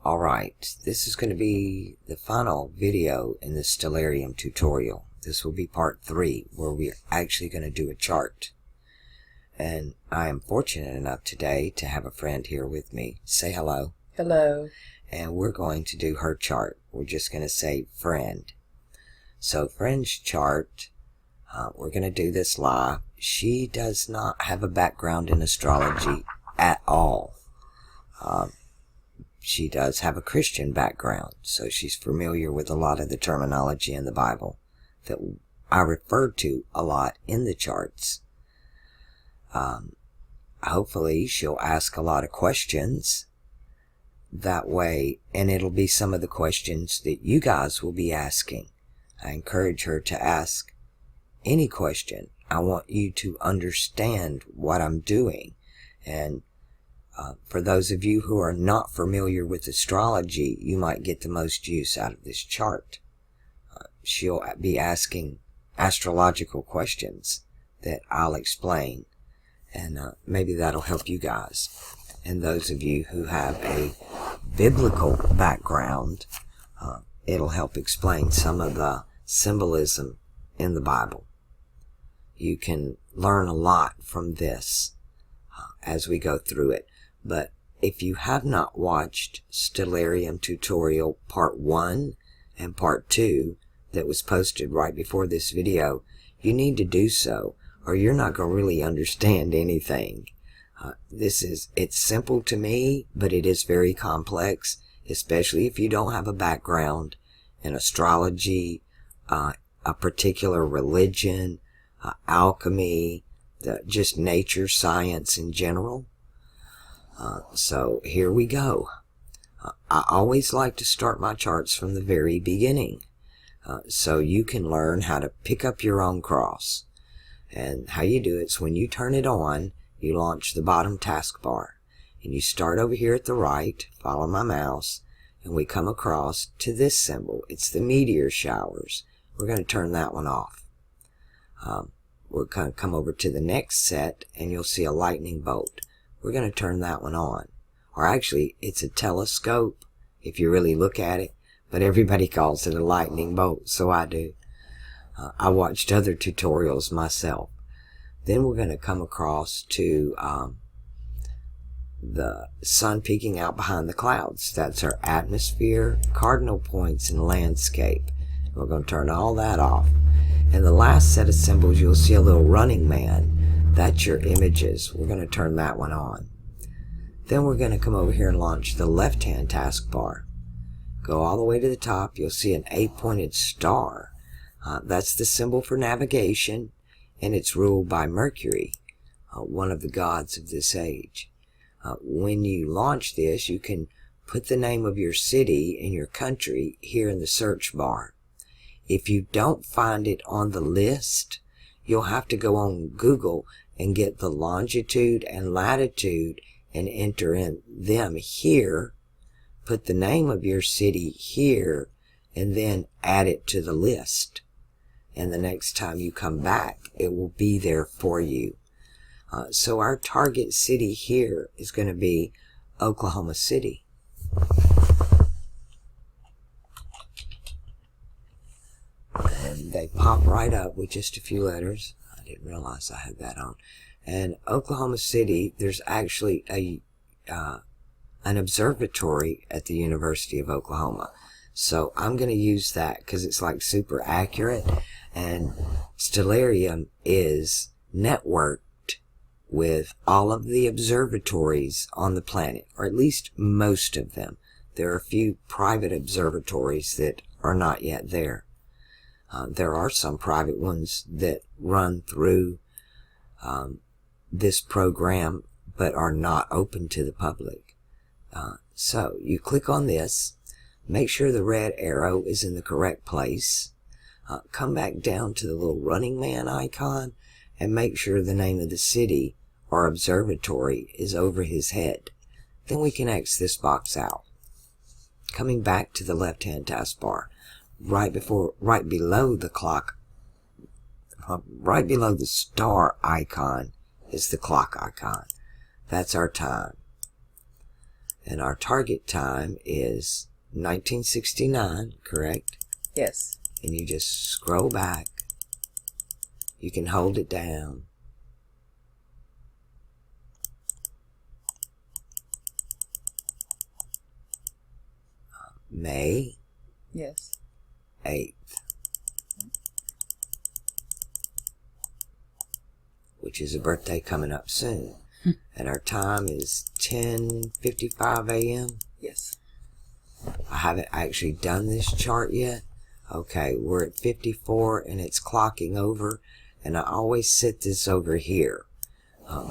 Alright, this is going to be the final video in the Stellarium tutorial. This will be part 3, where we're actually going to do a chart. And I am fortunate enough today to have a friend here with me. Say hello. Hello. And we're going to do her chart. We're just going to say friend. So friend's chart, we're going to do this live. She does not have a background in astrology at all. She does have a Christian background, so she's familiar with a lot of the terminology in the Bible that I refer to a lot in the charts. Hopefully she'll ask a lot of questions that way, and it'll be some of the questions that you guys will be asking. I encourage her to ask any question. I want you to understand what I'm doing, and for those of you who are not familiar with astrology, you might get the most use out of this chart. She'll be asking astrological questions that I'll explain, and maybe that'll help you guys. And those of you who have a biblical background, it'll help explain some of the symbolism in the Bible. You can learn a lot from this as we go through it. But if you have not watched Stellarium tutorial part 1 and part 2 that was posted right before this video, you need to do so, or you're not going to really understand anything. It's simple to me, but it is very complex, especially if you don't have a background in astrology, a particular religion, alchemy, just nature science in general. So here we go. I always like to start my charts from the very beginning, so you can learn how to pick up your own cross. And how you do it is when you turn it on, you launch the bottom taskbar, and you start over here at the right, follow my mouse, and we come across to this symbol. It's the meteor showers. We're going to turn that one off. We're going to come over to the next set, and you'll see a lightning bolt. We're going to turn that one on. Or actually, it's a telescope, if you really look at it, but everybody calls it a lightning bolt, so I do. I watched other tutorials myself. Then we're going to come across to the sun peeking out behind the clouds. That's our atmosphere, cardinal points, and landscape. We're going to turn all that off. And the last set of symbols, you'll see a little running man. That's your images. We're going to turn that one on. Then we're going to come over here and launch the left-hand taskbar. Go all the way to the top. You'll see an 8-pointed star. That's the symbol for navigation, and it's ruled by Mercury, one of the gods of this age. When you launch this, you can put the name of your city and your country here in the search bar. If you don't find it on the list, you'll have to go on Google and get the longitude and latitude and enter in them here, put the name of your city here, and then add it to the list. And the next time you come back, it will be there for you. So our target city here is going to be Oklahoma City. And they pop right up with just a few letters. I didn't realize I had that on. And Oklahoma City, there's actually an observatory at the University of Oklahoma. So I'm going to use that because it's like super accurate. And Stellarium is networked with all of the observatories on the planet, or at least most of them. There are a few private observatories that are not yet there. There are some private ones that run through this program but are not open to the public. So you click on this, make sure the red arrow is in the correct place, come back down to the little running man icon, and make sure the name of the city or observatory is over his head. Then we can X this box out. Coming back to the left-hand taskbar, right below the clock, right below the star icon is the clock icon. That's our time. And our target time is 1969, correct? Yes. And you just scroll back. You can hold it down. May Yes. 8th. Which is a birthday coming up soon. And our time is 10:55 a.m. Yes. I haven't actually done this chart yet. Okay, we're at 54 and it's clocking over. And I always set this over here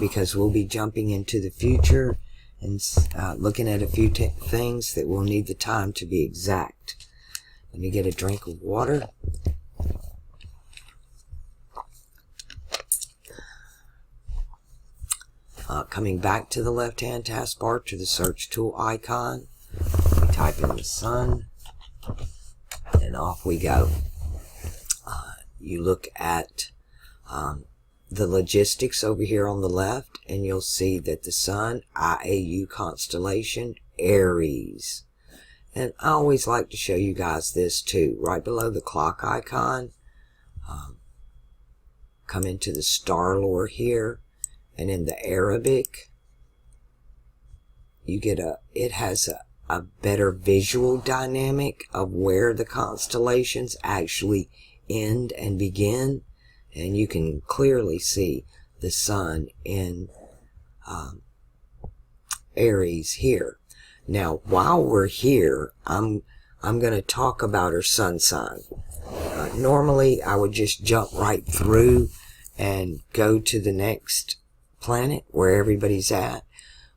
because we'll be jumping into the future and looking at a few things that will need the time to be exact. Let me get a drink of water. Coming back to the left-hand taskbar to the search tool icon, we type in the sun, and off we go. You look at the logistics over here on the left, and you'll see that the sun, IAU constellation, Aries. And I always like to show you guys this too. Right below the clock icon, come into the star lore here, and in the Arabic, you get it has a better visual dynamic of where the constellations actually end and begin. And you can clearly see the sun in Aries here. Now, while we're here, I'm going to talk about her sun sign. Normally, I would just jump right through and go to the next planet where everybody's at,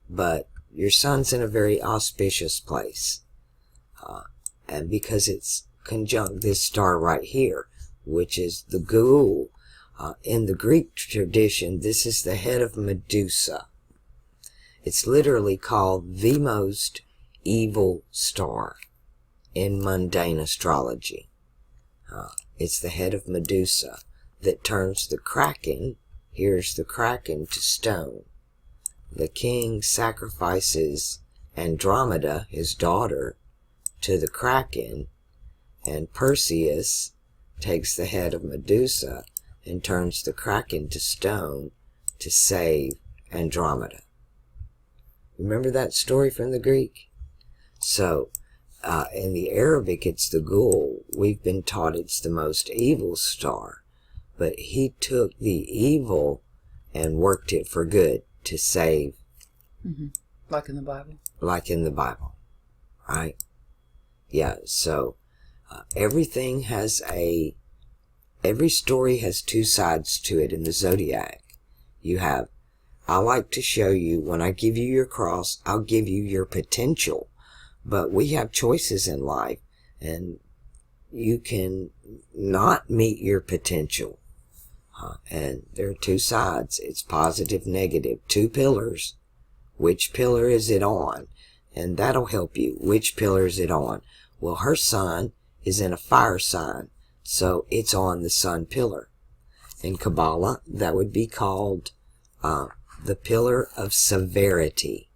but your sun's in a very auspicious place, and because it's conjunct this star right here, which is the ghoul. In the Greek tradition, this is the head of Medusa. It's literally called the most evil star in mundane astrology. It's the head of Medusa that turns the kraken, here's the kraken, to stone. The king sacrifices Andromeda, his daughter, to the kraken, and Perseus takes the head of Medusa and turns the kraken to stone to save Andromeda. Remember that story from the Greek? So, in the Arabic, it's the ghoul. We've been taught it's the most evil star. But he took the evil and worked it for good to save. Mm-hmm. Like in the Bible. Like in the Bible. Right? Yeah, so everything has every story has two sides to it in the zodiac. I like to show you, when I give you your cross, I'll give you your potential. But we have choices in life, and you can not meet your potential. And there are two sides. It's positive, negative. Two pillars. Which pillar is it on? And that'll help you. Which pillar is it on? Well, her sun is in a fire sign, so it's on the sun pillar. In Kabbalah, that would be called the pillar of severity,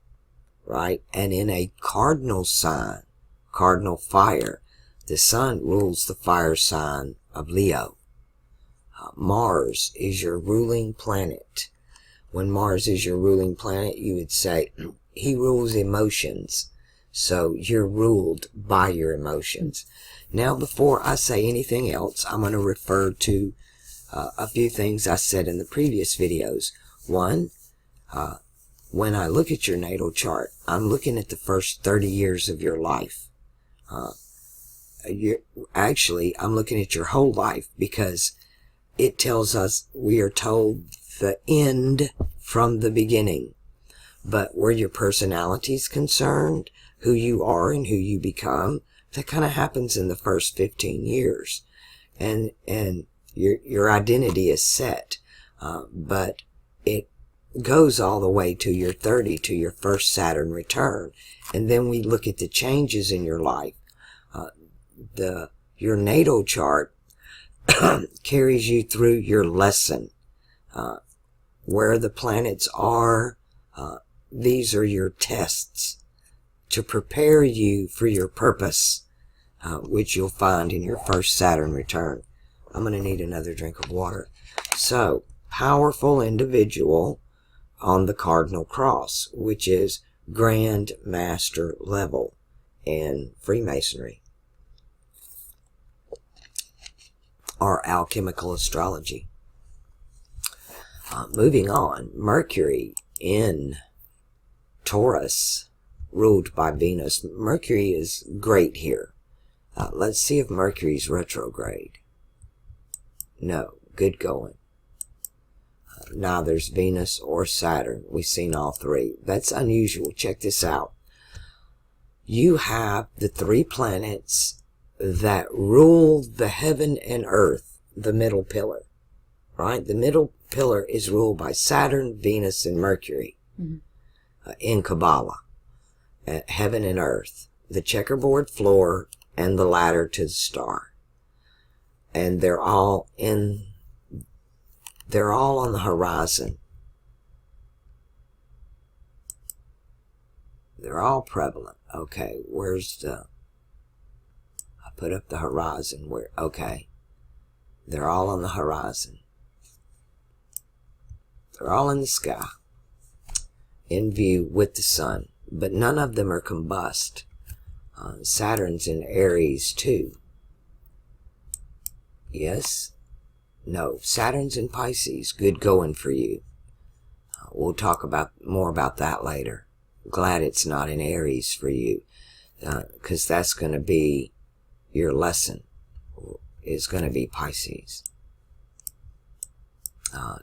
right? And in a cardinal sign, cardinal fire, the sun rules the fire sign of Leo. Mars is your ruling planet. When Mars is your ruling planet, you would say he rules emotions. So you're ruled by your emotions. Now, before I say anything else, I'm going to refer to a few things I said in the previous videos. One, when I look at your natal chart, I'm looking at the first 30 years of your life. Actually, I'm looking at your whole life, because it tells us, we are told, the end from the beginning. But where your personality is concerned, who you are and who you become, that kind of happens in the first 15 years. And your identity is set. But it goes all the way to your 30, to your first Saturn return. And then we look at the changes in your life. Your natal chart carries you through your lesson. Where the planets are, these are your tests. to prepare you for your purpose, which you'll find in your first Saturn return. I'm going to need another drink of water. So, powerful individual on the cardinal cross, which is Grand Master level in Freemasonry or alchemical astrology. Moving on, Mercury in Taurus, ruled by Venus. Mercury is great here. Let's see if Mercury's retrograde. No, good going. Neither's Venus or Saturn. We've seen all three. That's unusual. Check this out. You have the three planets that rule the heaven and earth, the middle pillar, right? The middle pillar is ruled by Saturn, Venus, and Mercury in Kabbalah. Heaven and earth, the checkerboard floor, and the ladder to the star. And they're all on the horizon. They're all prevalent. Okay, where's the... I put up the horizon. Where? Okay. They're all on the horizon. They're all in the sky. In view with the sun. But none of them are combust. Saturn's in Aries too. Yes? No. Saturn's in Pisces. Good going for you. We'll talk more about that later. Glad it's not in Aries for you. Because that's going to be your lesson. Is going to be Pisces.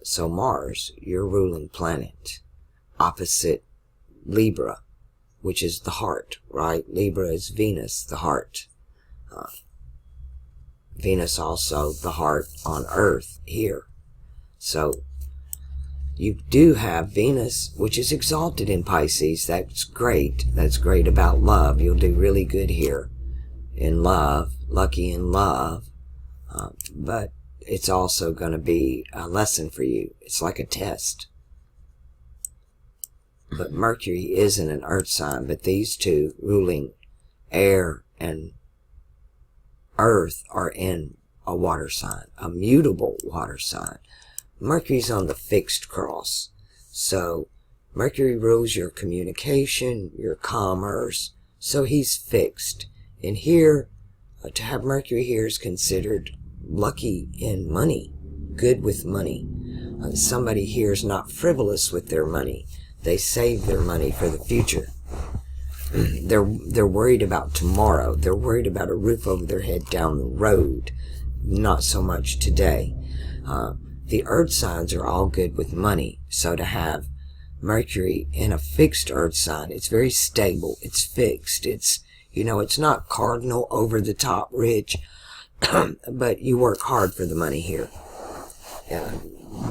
So Mars, your ruling planet. Opposite Libra, which is the heart, right? Libra is Venus, the heart. Venus also the heart on Earth here. So you do have Venus, which is exalted in Pisces. That's great. That's great about love. You'll do really good here in love, lucky in love. But it's also going to be a lesson for you. It's like a test. But Mercury isn't an earth sign, but these two ruling air and earth are in a water sign, a mutable water sign. Mercury's on the fixed cross. So Mercury rules your communication, your commerce. So he's fixed. And here, to have Mercury here is considered lucky in money, good with money. Somebody here is not frivolous with their money. They save their money for the future. They're worried about tomorrow. They're worried about a roof over their head down the road. Not so much today. The earth signs are all good with money. So to have Mercury in a fixed earth sign, it's very stable. It's fixed. It's not cardinal, over the top, rich. But you work hard for the money here.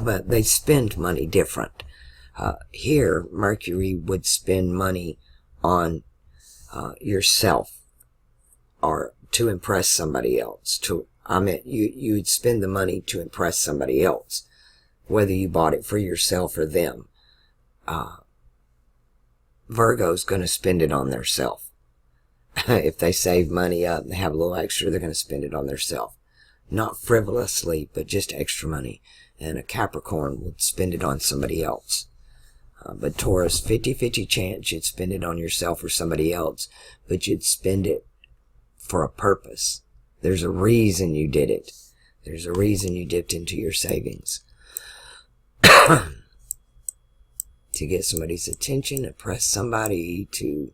But they spend money different. Here, Mercury would spend money on yourself or to impress somebody else. You would spend the money to impress somebody else, whether you bought it for yourself or them. Virgo's going to spend it on theirself. If they save money up, they have a little extra, they're going to spend it on theirself. Not frivolously, but just extra money. And a Capricorn would spend it on somebody else. But Taurus, 50-50 chance you'd spend it on yourself or somebody else, but you'd spend it for a purpose. There's a reason you did it. There's a reason you dipped into your savings. To get somebody's attention, impress somebody, to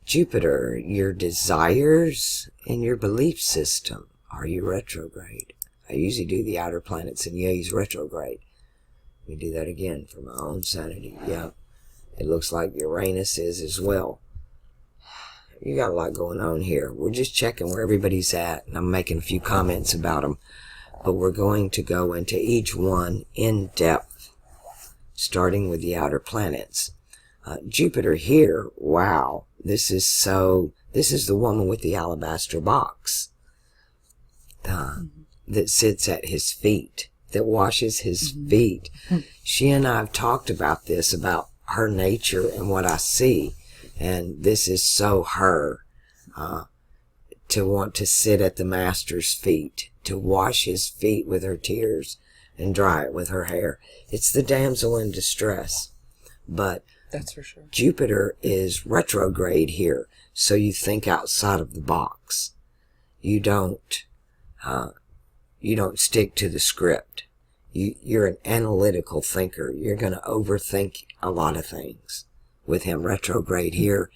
Jupiter, your desires and your belief system. Are you retrograde? I usually do the outer planets, and yeah, he's retrograde. Let me do that again for my own sanity. Yeah, it looks like Uranus is as well. You got a lot going on here. We're just checking where everybody's at, and I'm making a few comments about them. But we're going to go into each one in depth, starting with the outer planets. Jupiter here, wow, this is the woman with the alabaster box that sits at his feet, that washes his feet. She and I have talked about this, about her nature and what I see. And this is so her, to want to sit at the master's feet, to wash his feet with her tears and dry it with her hair. It's the damsel in distress. But that's for sure. Jupiter is retrograde here, so you think outside of the box. You don't stick to the script. You're an analytical thinker. You're going to overthink a lot of things with him retrograde here,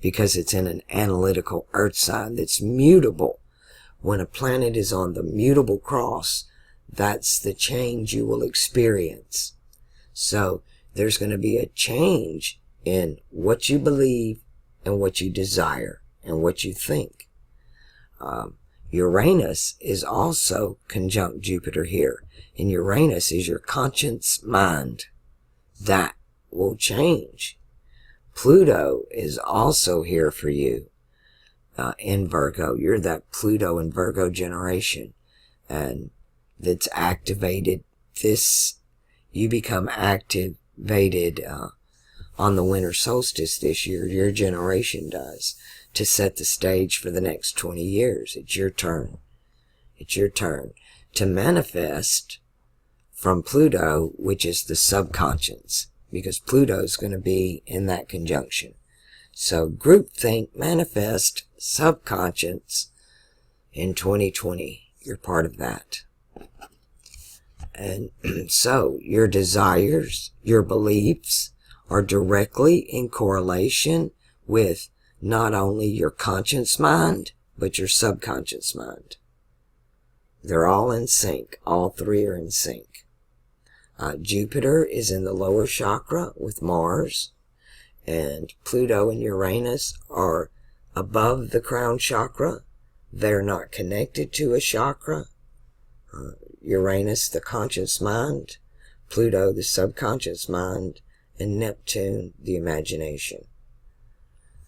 because it's in an analytical earth sign that's mutable. When a planet is on the mutable cross, that's the change you will experience. So there's going to be a change in what you believe and what you desire and what you think. Uranus is also conjunct Jupiter here. And Uranus is your conscience mind. That will change. Pluto is also here for you in Virgo. You're that Pluto and Virgo generation. And that's activated. You become activated on the winter solstice this year. Your generation does. To set the stage for the next 20 years. It's your turn. It's your turn to manifest from Pluto, which is the subconscious, because Pluto's going to be in that conjunction. So groupthink, manifest, subconscious in 2020. You're part of that. And so your desires, your beliefs are directly in correlation with not only your conscious mind, but your subconscious mind. They're all in sync. All three are in sync. Jupiter is in the lower chakra with Mars, and Pluto and Uranus are above the crown chakra. They're not connected to a chakra. Uranus, the conscious mind, Pluto, the subconscious mind, and Neptune, the imagination.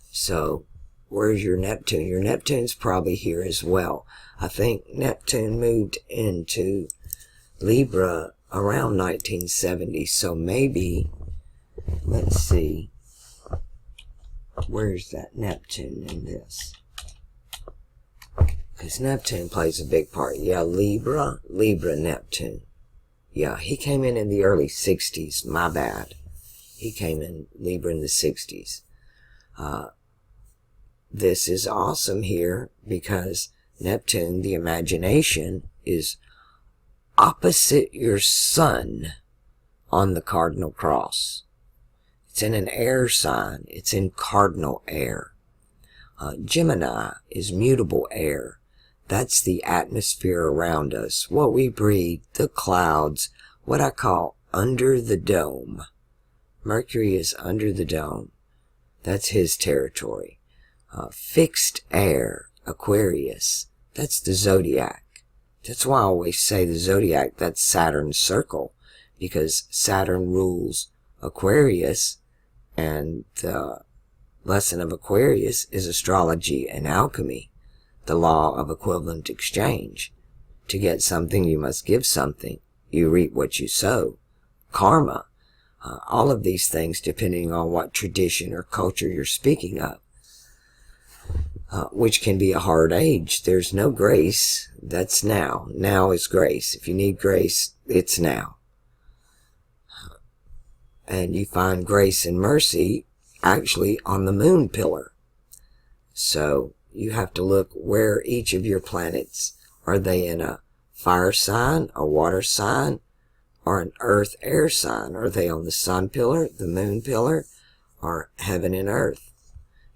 So, where's your Neptune? Your Neptune's probably here as well. I think Neptune moved into Libra around 1970, so maybe, let's see, where's that Neptune in this? Because Neptune plays a big part. Yeah, Libra, Neptune. Yeah, he came in the early 60s, my bad. He came in Libra in the 60s. This is awesome here because Neptune, the imagination, is opposite your sun on the cardinal cross. It's in an air sign. It's in cardinal air. Gemini is mutable air. That's the atmosphere around us, what we breathe, the clouds, what I call under the dome. Mercury is under the dome. That's his territory. Fixed air, Aquarius, that's the zodiac. That's why I always say the zodiac, that's Saturn's circle, because Saturn rules Aquarius, and the lesson of Aquarius is astrology and alchemy, the law of equivalent exchange. To get something, you must give something. You reap what you sow. Karma. All of these things depending on what tradition or culture you're speaking of. Which can be a hard age. There's no grace. That's now. Now is grace. If you need grace, it's now. And you find grace and mercy actually on the moon pillar. So you have to look where each of your planets, are they in a fire sign, a water sign, or an earth air sign? Are they on the sun pillar, the moon pillar, or heaven and earth?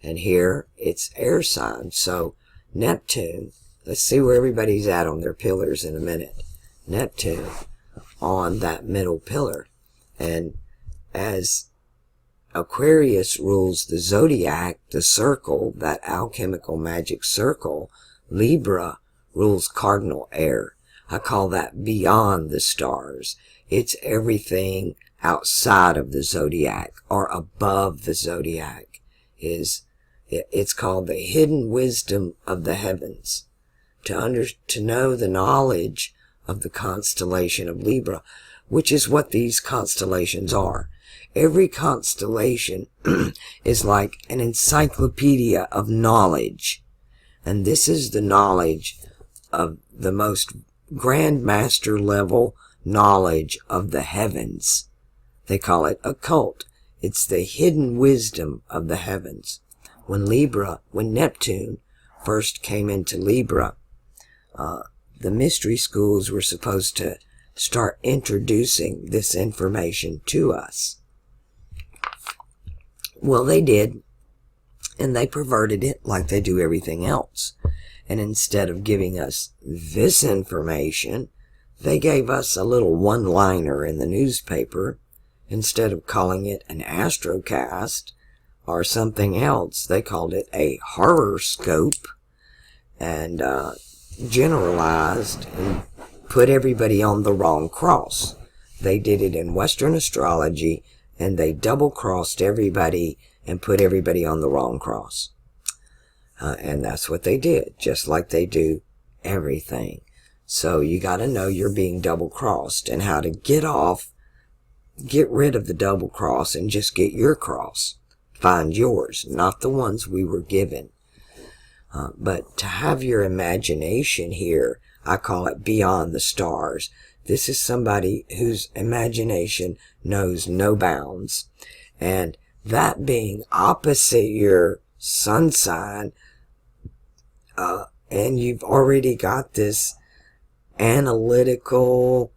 And here, it's air sign. So, Neptune, let's see where everybody's at on their pillars in a minute. Neptune on that middle pillar. And as Aquarius rules the zodiac, the circle, that alchemical magic circle, Libra rules cardinal air. I call that beyond the stars. It's everything outside of the zodiac or above the zodiac. It's called the hidden wisdom of the heavens. To know the knowledge of the constellation of Libra. which is what these constellations are. Every constellation is like an encyclopedia of knowledge. And this is the knowledge of the most grandmaster level knowledge of the heavens. They call it occult. It's the hidden wisdom of the heavens. When Neptune first came into Libra, the mystery schools were supposed to start introducing this information to us. Well, they did, and they perverted it like they do everything else. And instead of giving us this information, they gave us a little one-liner in the newspaper. Instead of calling it an astrocast or something else, they called it a horoscope, and generalized and put everybody on the wrong cross. They did it in Western astrology, and they double-crossed everybody and put everybody on the wrong cross. And that's what they did, just like they do everything. So you got to know you're being double-crossed and how to get rid of the double cross and just get your cross. Find yours, not the ones we were given. But to have your imagination here, I call it beyond the stars. This is somebody whose imagination knows no bounds. And that being opposite your sun sign, and you've already got this analytical,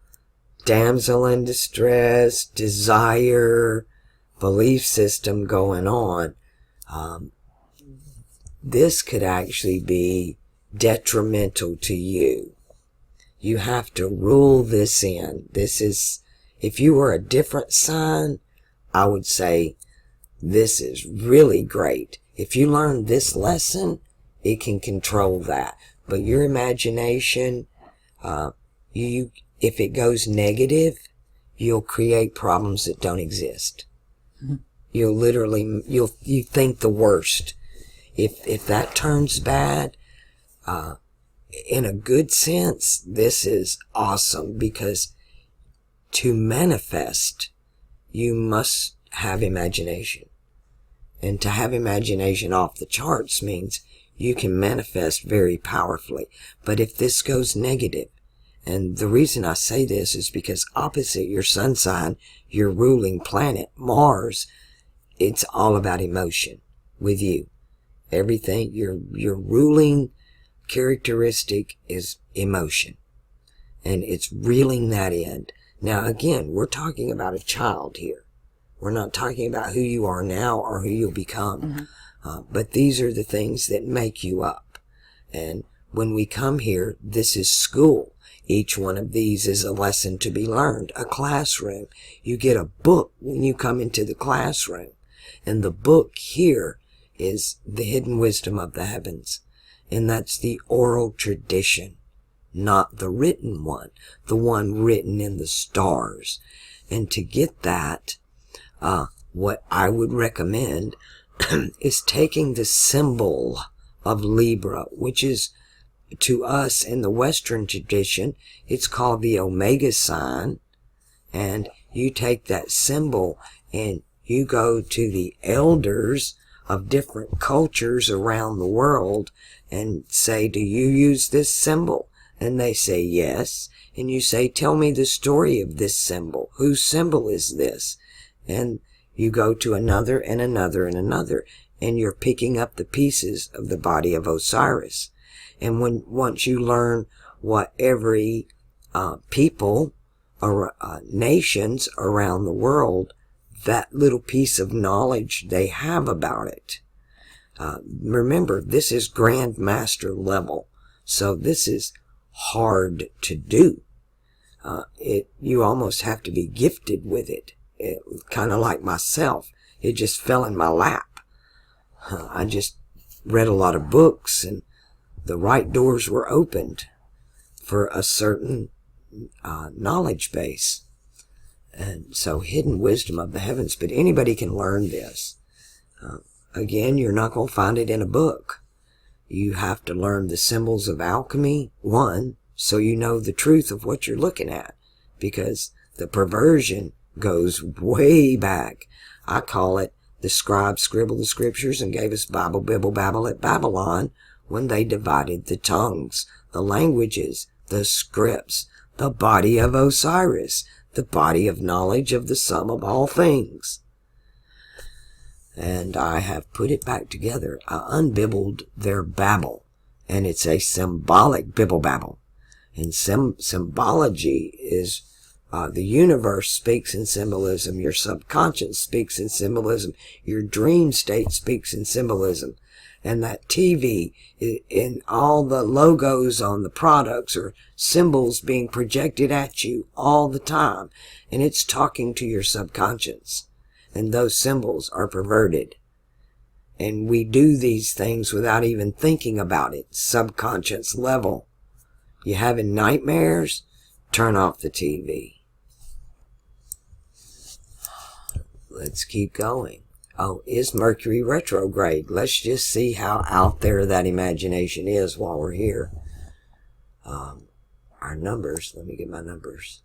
damsel in distress, desire, belief system going on, this could actually be detrimental to you. You have to rule this in. This is, if you were a different sign, I would say this is really great. If you learn this lesson, it can control that. But your imagination, if it goes negative, you'll create problems that don't exist. Mm-hmm. You think the worst. If that turns bad, in a good sense, this is awesome, because to manifest, you must have imagination. And to have imagination off the charts means you can manifest very powerfully. But if this goes negative, and the reason I say this is because opposite your sun sign, your ruling planet, Mars, it's all about emotion with you. Everything, your ruling characteristic is emotion. And it's reeling that in. Now again, we're talking about a child here. We're not talking about who you are now or who you'll become. Mm-hmm. But these are the things that make you up. And when we come here, this is school. Each one of these is a lesson to be learned, a classroom. You get a book when you come into the classroom. And the book here is the hidden wisdom of the heavens. And that's the oral tradition, not the written one, the one written in the stars. And to get that, what I would recommend is taking the symbol of Libra, which is, to us in the Western tradition, it's called the Omega sign. And you take that symbol and you go to the elders of different cultures around the world and say, do you use this symbol? And they say yes. And you say, tell me the story of this symbol. Whose symbol is this? And you go to another and another and another, and you're picking up the pieces of the body of Osiris. And once you learn what every people or nations around the world, that little piece of knowledge they have about it. Remember, this is Grandmaster level, so this is hard to do. You almost have to be gifted with it. Kind of like myself. It just fell in my lap. I just read a lot of books, and the right doors were opened for a certain knowledge base. And so, hidden wisdom of the heavens. But anybody can learn this. Again, you're not going to find it in a book. You have to learn the symbols of alchemy, one, so you know the truth of what you're looking at. Because The perversion goes way back. I call it the scribes scribbled the scriptures and gave us Bible, Bibble, Babble at Babylon when they divided the tongues, the languages, the scripts, the body of Osiris, the body of knowledge of the sum of all things. And I have put it back together. I unbibbled their babble, and it's a symbolic bibble babble. And symbology is the universe speaks in symbolism. Your subconscious speaks in symbolism. Your dream state speaks in symbolism. And that TV, in all the logos on the products are symbols being projected at you all the time. And it's talking to your subconscious. And those symbols are perverted. And we do these things without even thinking about it, subconscious level. You having nightmares? Turn off the TV. Let's keep going. Oh, is Mercury retrograde? Let's just see how out there that imagination is while we're here. Our numbers, let me get my numbers.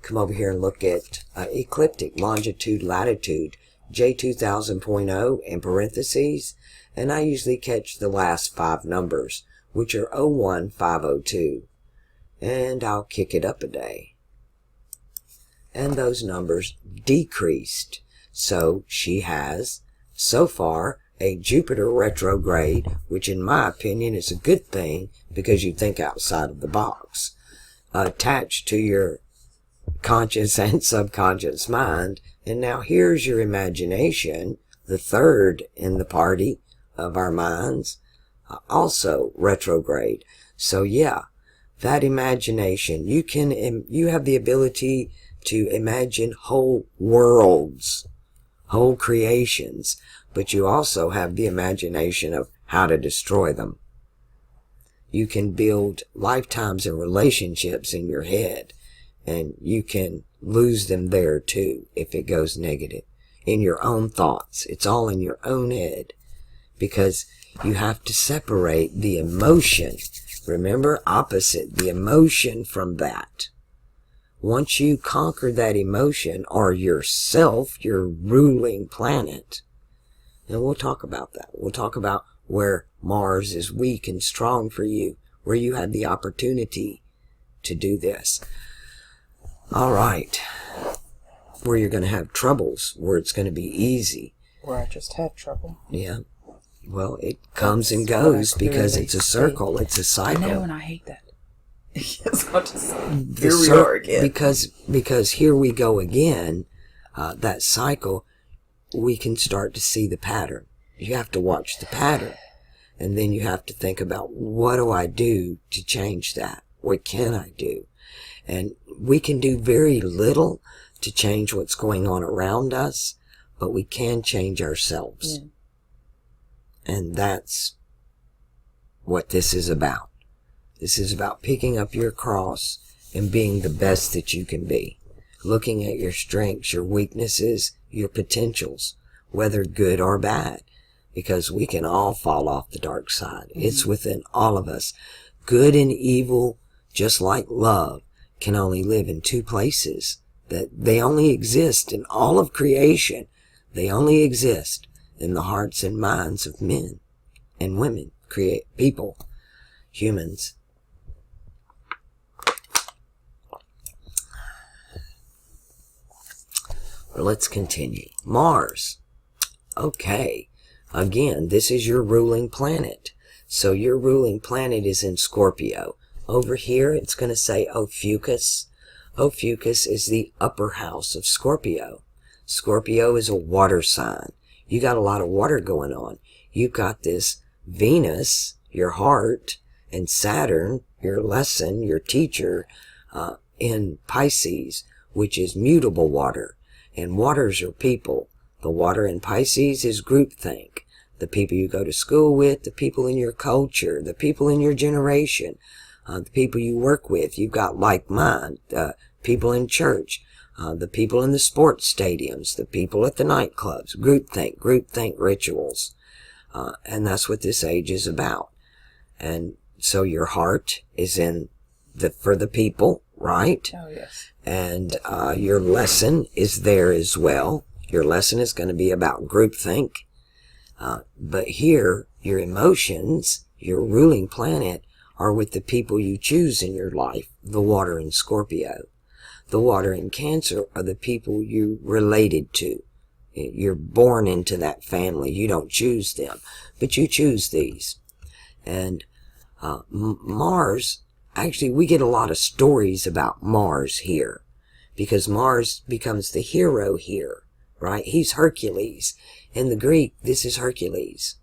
Come over here and look at ecliptic, longitude, latitude, J2000.0 in parentheses, and I usually catch the last 5 numbers, which are 01502, and I'll kick it up a day. And those numbers decreased. So she has, so far, a Jupiter retrograde, which in my opinion is a good thing because you think outside of the box, attached to your conscious and subconscious mind. And now here's your imagination, the third in the party of our minds, also retrograde. So yeah, that imagination, you have the ability to imagine whole worlds, whole creations, but you also have the imagination of how to destroy them. You can build lifetimes and relationships in your head, and you can lose them there too if it goes negative. In your own thoughts. It's all in your own head, because you have to separate the emotion. Remember, opposite, the emotion from that. Once you conquer that emotion, or yourself, your ruling planet, and we'll talk about that. We'll talk about where Mars is weak and strong for you, where you have the opportunity to do this. All right. Where you're going to have troubles, where it's going to be easy. Where I just had trouble. Yeah. Well, it comes and goes because it's a circle. It's a cycle. I know, and I hate that. Yes, I'll just here we are again. Because here we go again. That cycle, we can start to see the pattern. You have to watch the pattern. And then you have to think about, what do I do to change that? What can I do? And we can do very little to change what's going on around us, but we can change ourselves. Yeah. And that's what this is about. This is about picking up your cross and being the best that you can be. Looking at your strengths, your weaknesses, your potentials, whether good or bad. Because we can all fall off the dark side. Mm-hmm. It's within all of us. Good and evil, just like love, can only live in 2 places. That they only exist in all of creation. They only exist in the hearts and minds of men and women, people, humans. Well, let's continue. Mars. Okay. Again, this is your ruling planet. So your ruling planet is in Scorpio. Over here, it's going to say Ophiuchus. Ophiuchus is the upper house of Scorpio. Scorpio is a water sign. You got a lot of water going on. You've got this Venus, your heart, and Saturn, your lesson, your teacher, in Pisces, which is mutable water. And waters are people. The water in Pisces is groupthink. The people you go to school with, the people in your culture, the people in your generation, the people you work with. You've got like mind, people in church, the people in the sports stadiums, the people at the nightclubs, groupthink rituals. And that's what this age is about. And so your heart is for the people, right? Oh, yes. And your lesson is there as well. Your lesson is going to be about groupthink. But here, your emotions, your ruling planet, are with the people you choose in your life, the water in Scorpio. The water in Cancer are the people you related to. You're born into that family. You don't choose them, but you choose these. And Mars, actually, we get a lot of stories about Mars here, because Mars becomes the hero here, right? He's Hercules. In the Greek, this is Hercules.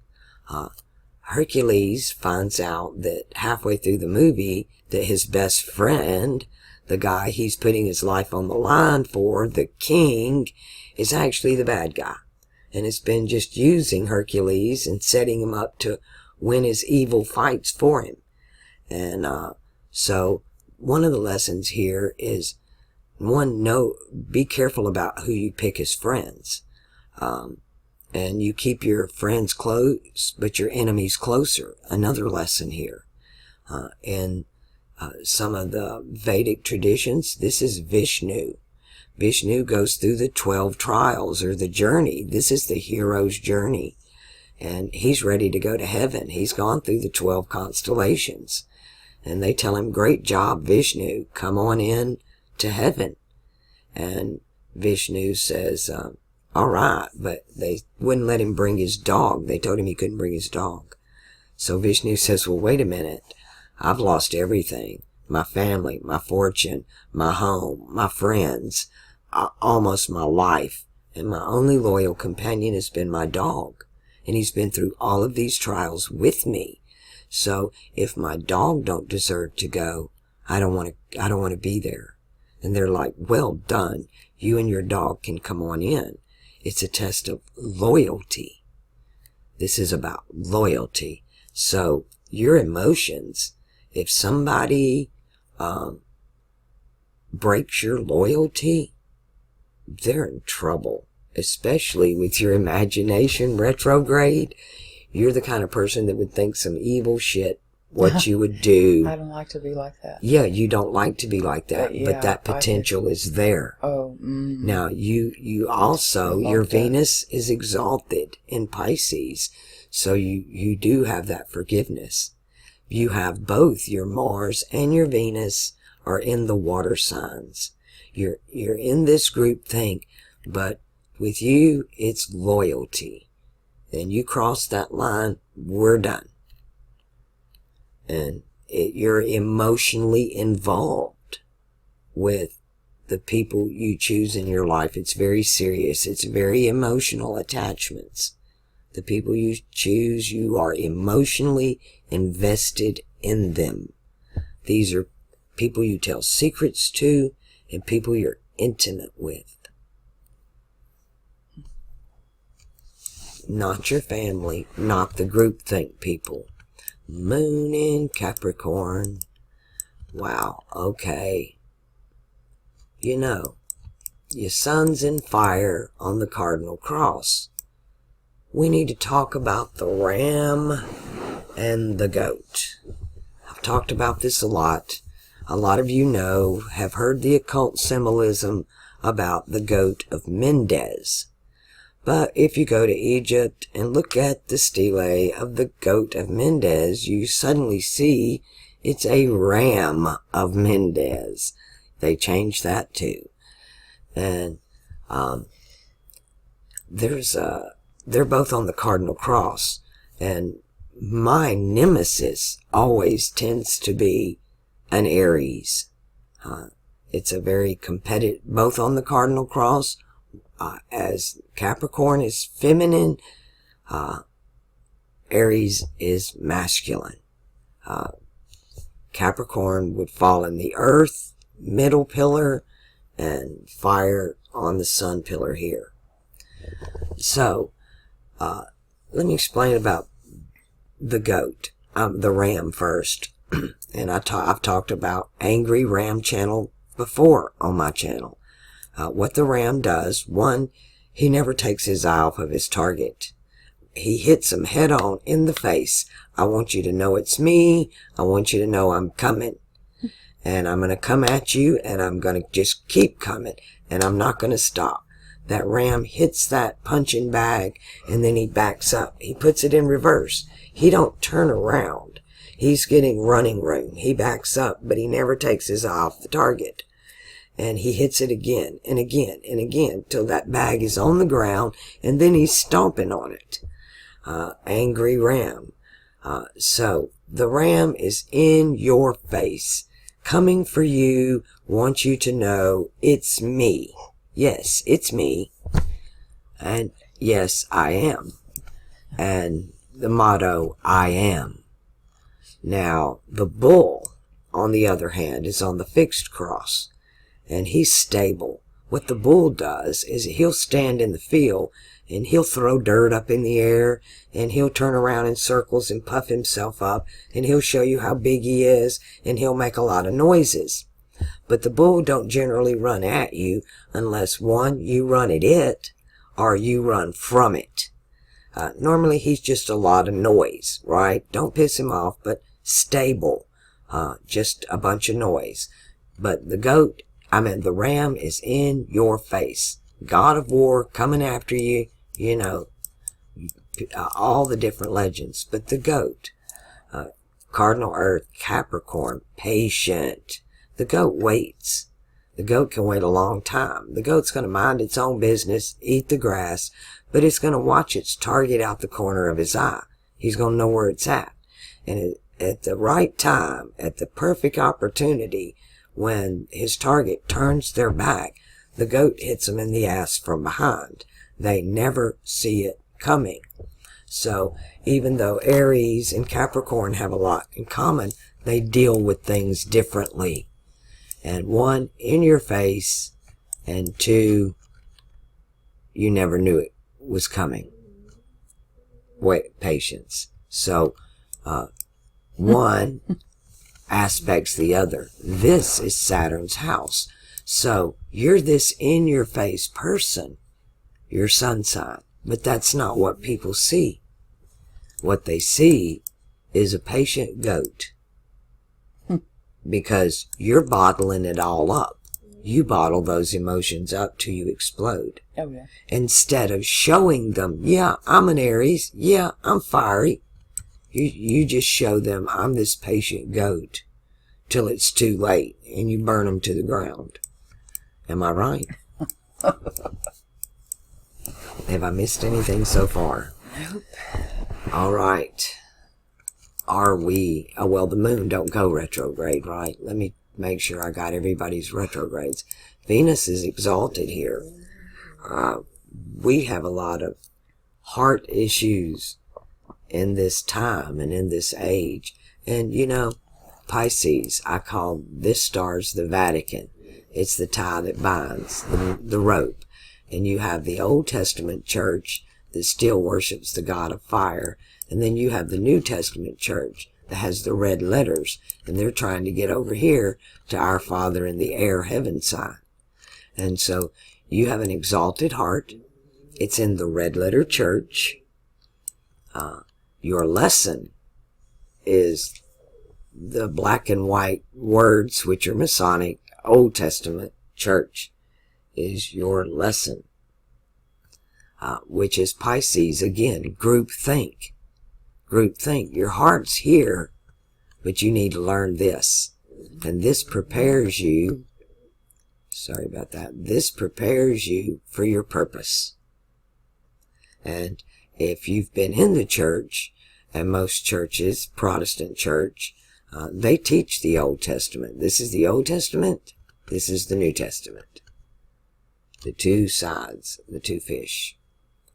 Hercules finds out that halfway through the movie that his best friend, the guy he's putting his life on the line for, the king, is actually the bad guy. And it's been just using Hercules and setting him up to win his evil fights for him. And so one of the lessons here is, one, be careful about who you pick as friends. And you keep your friends close, but your enemies closer. Another lesson here. In some of the Vedic traditions, this is Vishnu. Vishnu goes through the 12 trials, or the journey. This is the hero's journey. And he's ready to go to heaven. He's gone through the 12 constellations. And they tell him, great job, Vishnu. Come on in to heaven. And Vishnu says, all right, but they wouldn't let him bring his dog. They told him he couldn't bring his dog. So Vishnu says, well, wait a minute. I've lost everything. My family, my fortune, my home, my friends, almost my life. And my only loyal companion has been my dog. And he's been through all of these trials with me. So if my dog don't deserve to go, I don't want to be there. And they're like, well done. You and your dog can come on in. It's a test of loyalty. This is about loyalty. So your emotions, if somebody breaks your loyalty, they're in trouble. Especially with your imagination retrograde. You're the kind of person that would think some evil shit what you would do. I don't like to be like that. Yeah, you don't like to be like that, but that potential is there. Oh, Now, you also, your Venus is exalted in Pisces, so you do have that forgiveness. You have both your Mars and your Venus are in the water signs. You're in this group thing, but with you, it's loyalty. And you cross that line, we're done. And you're emotionally involved with the people you choose in your life. It's very serious. It's very emotional attachments. The people you choose, you are emotionally invested in them. These are people you tell secrets to and people you're intimate with. Not your family, not the groupthink people. Moon in Capricorn. Wow, okay. You know, your sun's in fire on the cardinal cross. We need to talk about the ram and the goat. I've talked about this a lot. A lot of you have heard the occult symbolism about the goat of Mendes. But if you go to Egypt and look at the stele of the goat of Mendes, you suddenly see it's a ram of Mendes. They changed that too. And they're both on the cardinal cross. And my nemesis always tends to be an Aries. It's a very competitive, both on the cardinal cross. As Capricorn is feminine, Aries is masculine. Capricorn would fall in the earth, middle pillar, and fire on the sun pillar here. So, let me explain about the goat, the ram first. And I've talked about Angry Ram Channel before on my channel. What the ram does, one, he never takes his eye off of his target. He hits him head on in the face. I want you to know it's me. I want you to know I'm coming. And I'm going to come at you, and I'm going to just keep coming, and I'm not going to stop. That ram hits that punching bag, and then he backs up. He puts it in reverse. He don't turn around. He's getting running room. He backs up, but he never takes his eye off the target. And he hits it again and again and again till that bag is on the ground, and then he's stomping on it. Angry ram. So the ram is in your face, coming for you, wants you to know it's me. Yes, it's me. And yes, I am. And the motto, I am. Now, the bull, on the other hand, is on the fixed cross. And he's stable. What the bull does is he'll stand in the field and he'll throw dirt up in the air and he'll turn around in circles and puff himself up and he'll show you how big he is and he'll make a lot of noises. But the bull don't generally run at you unless, one, you run at it or you run from it. Normally he's just a lot of noise, right? Don't piss him off, but stable. Just a bunch of noise. But the ram is in your face. God of war coming after you, you know, all the different legends. But the goat, cardinal earth, Capricorn, patient. The goat waits. The goat can wait a long time. The goat's going to mind its own business, eat the grass, but it's going to watch its target out the corner of his eye. He's going to know where it's at. And at the right time, at the perfect opportunity, when his target turns their back, the goat hits them in the ass from behind. They never see it coming. So even though Aries and Capricorn have a lot in common, they deal with things differently. And one, in your face, and two, you never knew it was coming. Wait, patience. So, one aspects the other. This is Saturn's house. So, you're this in-your-face person, your sun sign. But that's not what people see. What they see is a patient goat. Because you're bottling it all up. You bottle those emotions up till you explode. Oh, yeah. Instead of showing them, yeah, I'm an Aries. Yeah, I'm fiery. You just show them I'm this patient goat till it's too late and you burn them to the ground. Am I right? Have I missed anything so far? Nope. All right. Are we... Oh, well, the moon don't go retrograde, right? Let me make sure I got everybody's retrogrades. Venus is exalted here. We have a lot of heart issues in this time and in this age. And, you know, Pisces, I call this star's the Vatican. It's the tie that binds, the rope. And you have the Old Testament church that still worships the God of fire. And then you have the New Testament church that has the red letters. And they're trying to get over here to our Father in the air heaven sign. And so you have an exalted heart. It's in the red letter church. Your lesson is the black and white words, which are Masonic. Old Testament church is your lesson. Which is Pisces, again, group think. Group think. Your heart's here, but you need to learn this. And this prepares you, sorry about that, this prepares you for your purpose. And if you've been in the church, and most churches, Protestant church, they teach the Old Testament. This is the Old Testament, this is the New Testament. The two sides, the two fish.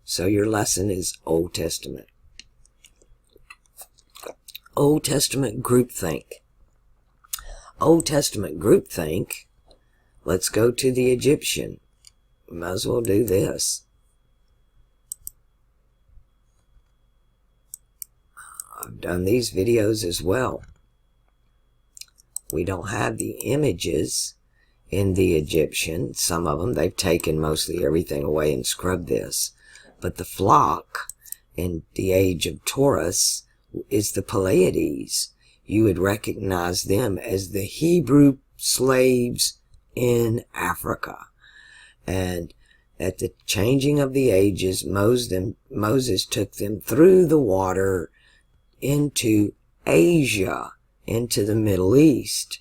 So your lesson is Old Testament. Old Testament groupthink. Old Testament groupthink. Let's go to the Egyptian. We might as well do this. I've done these videos as well. We don't have the images in the Egyptian. Some of them, they've taken mostly everything away and scrubbed this. But the flock in the age of Taurus is the Pleiades. you would recognize them as the Hebrew slaves in Africa. And at the changing of the ages, Moses took them through the water into Asia, into the Middle East,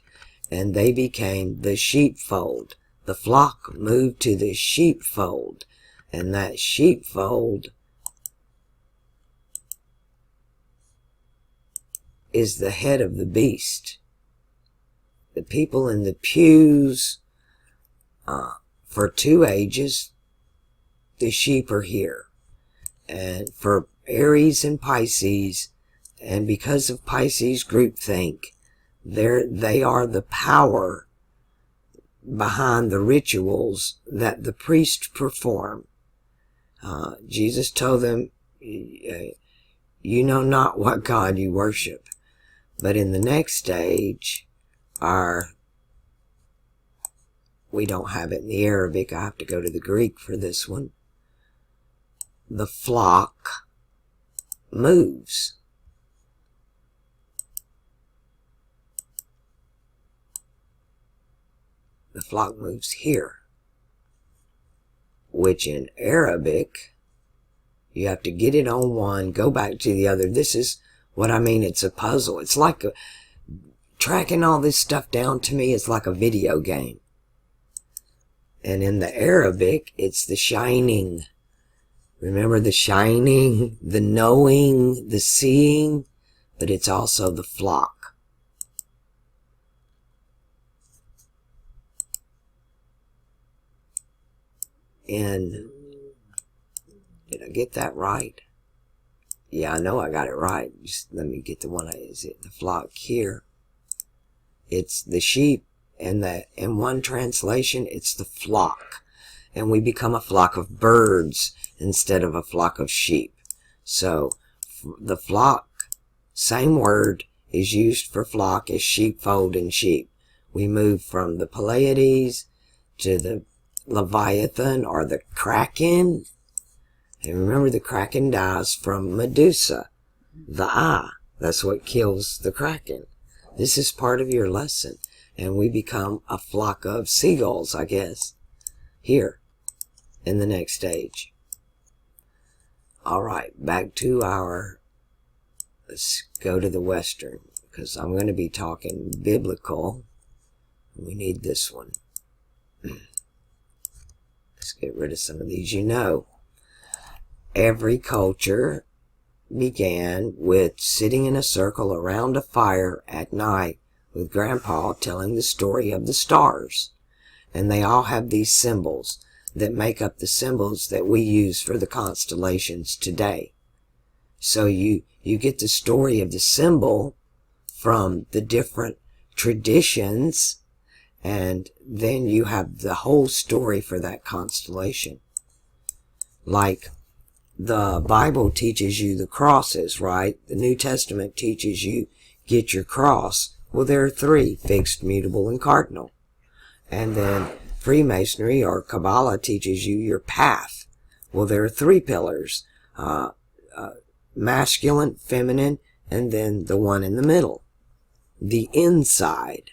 and they became the sheepfold. The flock moved to the sheepfold, and that sheepfold is the head of the beast. The people in the pews, for 2 ages, the sheep are here. And for Aries and Pisces, and because of Pisces groupthink, they are the power behind the rituals that the priests perform. Jesus told them, you know not what God you worship. But in the next stage, we don't have it in the Arabic, I have to go to the Greek for this one. The flock moves. The flock moves here, which in Arabic, you have to get it on one, go back to the other. This is what I mean. It's a puzzle. It's like tracking all this stuff down to me is like a video game. And in the Arabic, it's the shining. Remember the shining, the knowing, the seeing, but it's also the flock. And did I get that right? Yeah, I know I got it right. Just let me get the one. Is it the flock here? It's the sheep, and in one translation, it's the flock. And we become a flock of birds instead of a flock of sheep. So the flock, same word, is used for flock as sheepfold and sheep. We move from the Pleiades to the Leviathan or the Kraken. And remember, the Kraken dies from Medusa, the eye. That's what kills the Kraken. This is part of your lesson. And we become a flock of seagulls, I guess, here in the next stage. All right, back to let's go to the Western, because I'm going to be talking biblical. We need this one. Let's get rid of some of these. You know, every culture began with sitting in a circle around a fire at night with Grandpa telling the story of the stars. And they all have these symbols that make up the symbols that we use for the constellations today. So you get the story of the symbol from the different traditions, and then you have the whole story for that constellation. Like the Bible teaches you the crosses, right? The New Testament teaches you get your cross. Well, there are 3, fixed, mutable, and cardinal. And then Freemasonry or Kabbalah teaches you your path. Well, there are 3 pillars, masculine, feminine, and then the one in the middle. The inside,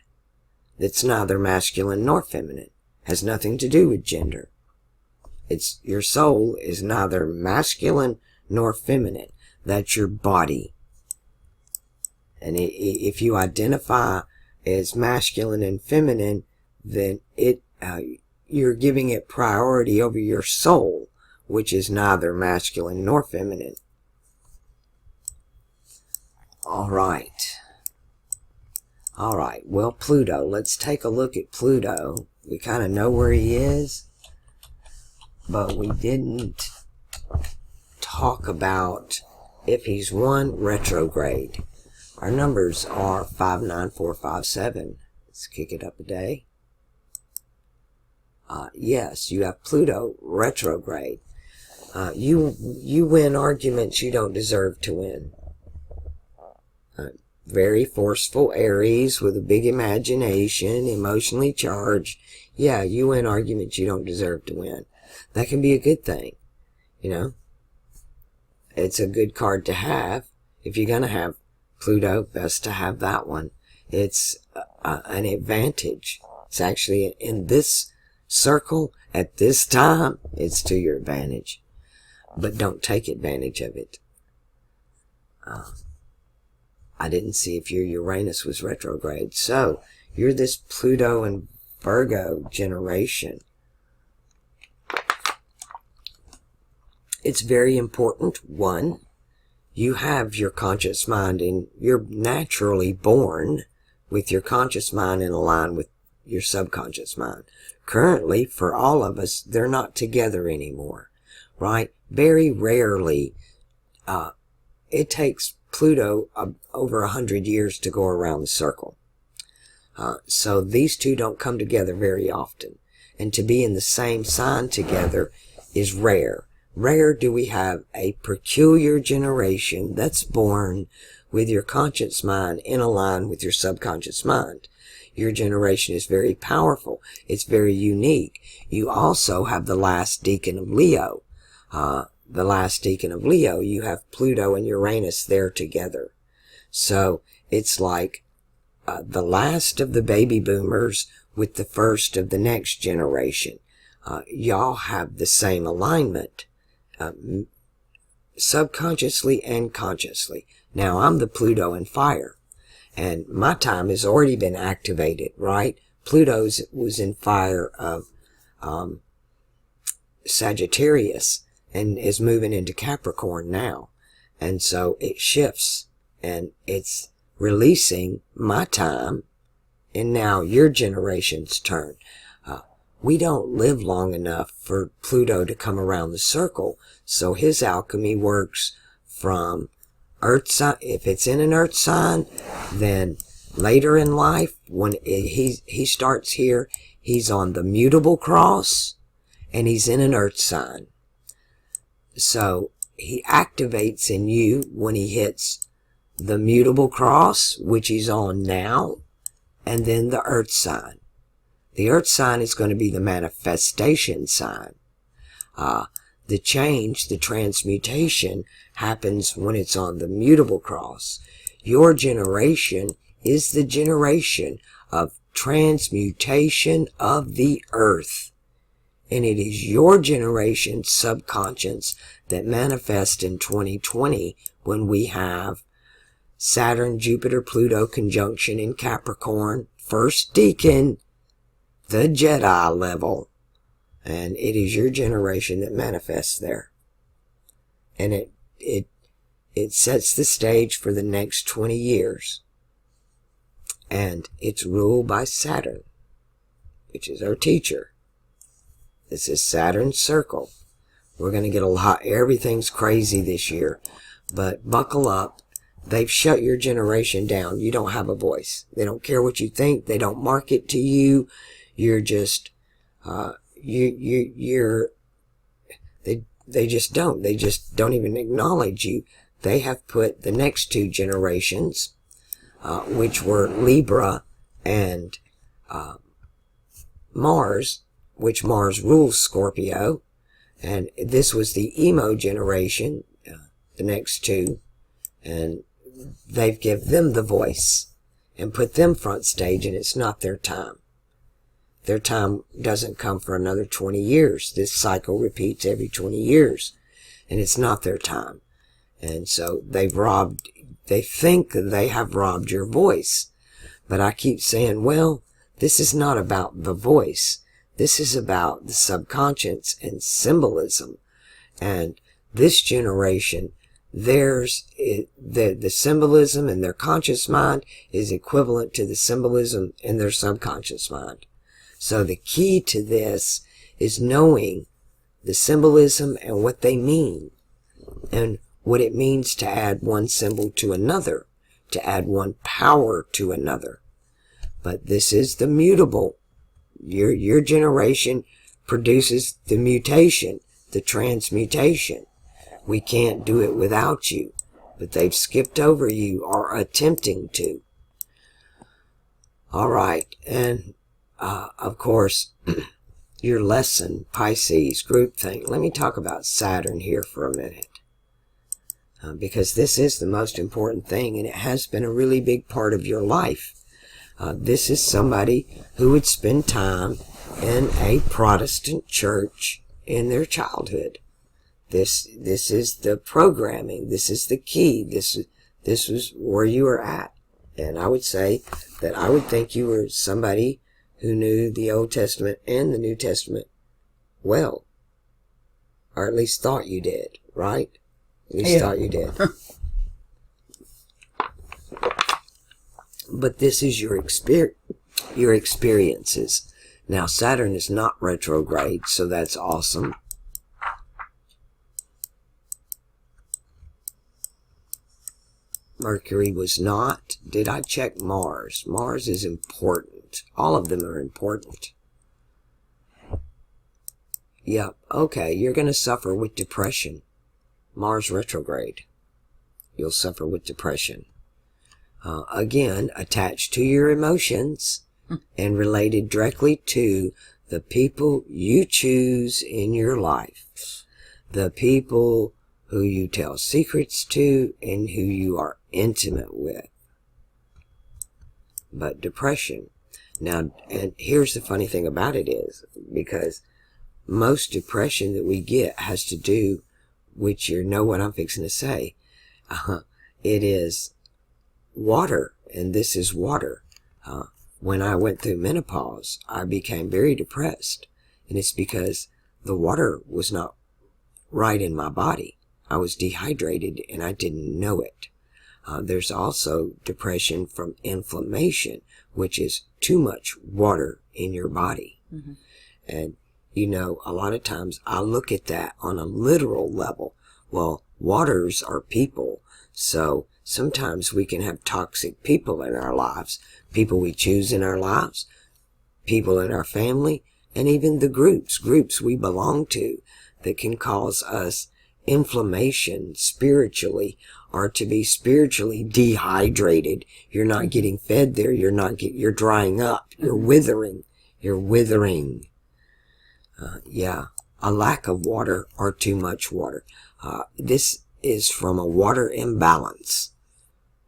that's neither masculine nor feminine, has nothing to do with gender. It's your soul is neither masculine nor feminine. That's your body. And if you identify as masculine and feminine, then you're giving it priority over your soul, which is neither masculine nor feminine. All right. Well, Pluto. Let's take a look at Pluto. We kind of know where he is, but we didn't talk about if he's 1 retrograde. Our numbers are 59457. Let's kick it up a day. Yes, you have Pluto retrograde. You win arguments you don't deserve to win. Very forceful Aries with a big imagination, emotionally charged. Yeah, you win arguments you don't deserve to win. That can be a good thing, you know. It's a good card to have if you're going to have Pluto, best to have that one. It's an advantage. It's actually in this circle at this time, it's to your advantage. But don't take advantage of it. I didn't see if your Uranus was retrograde. So, you're this Pluto and Virgo generation. It's very important. One, you have your conscious mind, and you're naturally born with your conscious mind in line with your subconscious mind. Currently, for all of us, they're not together anymore, right? Very rarely, it takes Pluto over 100 years to go around the circle. So these two don't come together very often. And to be in the same sign together is rare. Rare do we have a peculiar generation that's born with your conscious mind in a line with your subconscious mind. Your generation is very powerful. It's very unique. You also have the last decan of Leo. The last decan of Leo, you have Pluto and Uranus there together. So it's like the last of the baby boomers with the first of the next generation. Y'all have the same alignment, subconsciously and consciously. Now, I'm the Pluto in fire, and my time has already been activated, right? Pluto's was in fire of Sagittarius and is moving into Capricorn now. And so it shifts, and it's releasing my time, and now your generation's turn. We don't live long enough for Pluto to come around the circle, so his alchemy works from Earth sign. If it's in an Earth sign, then later in life, when he starts here, he's on the mutable cross, and he's in an Earth sign. So he activates in you when he hits the mutable cross, which he's on now, and then the Earth sign. The Earth sign is going to be the manifestation sign. The change, the transmutation, happens when it's on the mutable cross. Your generation is the generation of transmutation of the Earth. And it is your generation's subconscious that manifests in 2020 when we have Saturn, Jupiter, Pluto conjunction in Capricorn, first decan, the Jedi level, and it is your generation that manifests there. And it sets the stage for the next 20 years. And it's ruled by Saturn, which is our teacher. This is Saturn's circle. We're going to get everything's crazy this year, but buckle up. They've shut your generation down. You don't have a voice. They don't care what you think. They don't market to you. You're just, they just don't. They just don't even acknowledge you. They have put the next two generations, which were Libra and Mars, which Mars rules Scorpio, and this was the emo generation, the next two, and they've given them the voice and put them front stage, and it's not their time. Their time doesn't come for another 20 years. This cycle repeats every 20 years, and it's not their time. And so they think they have robbed your voice. But I keep saying, well, this is not about the voice. This is about the subconscious and symbolism. And this generation, the symbolism in their conscious mind is equivalent to the symbolism in their subconscious mind. So the key to this is knowing the symbolism and what they mean, and what it means to add one symbol to another, to add one power to another. But this is the mutable. Your generation produces the mutation, the transmutation. We can't do it without you, but they've skipped over you or attempting to. All right, and of course, your lesson, Pisces, groupthink. Let me talk about Saturn here for a minute. because this is the most important thing, and it has been a really big part of your life. This is somebody who would spend time in a Protestant church in their childhood. This is the programming. This is the key. This was where you were at. And I would say that I would think you were somebody who knew the Old Testament and the New Testament well. Or at least thought you did, right? At least thought you did. But this is your experiences. Now, Saturn is not retrograde, so that's awesome. Mercury was not. Did I check Mars? Mars is important. All of them are important. Yep. Okay, you're going to suffer with depression. Mars retrograde. You'll suffer with depression. Again, attached to your emotions and related directly to the people you choose in your life. The people who you tell secrets to and who you are intimate with. But depression. Now, and here's the funny thing about it is, because most depression that we get has to do, which you know what I'm fixing to say, it is water, and this is water. When I went through menopause, I became very depressed, and it's because the water was not right in my body. I was dehydrated, and I didn't know it. There's also depression from inflammation, which is too much water in your body. Mm-hmm. And, you know, a lot of times I look at that on a literal level. Well, waters are people, so sometimes we can have toxic people in our lives, people we choose in our lives, people in our family, and even the groups we belong to that can cause us inflammation spiritually, or to be spiritually dehydrated. You're not getting fed there. You're drying up. You're withering. Yeah, a lack of water or too much water. This is from a water imbalance.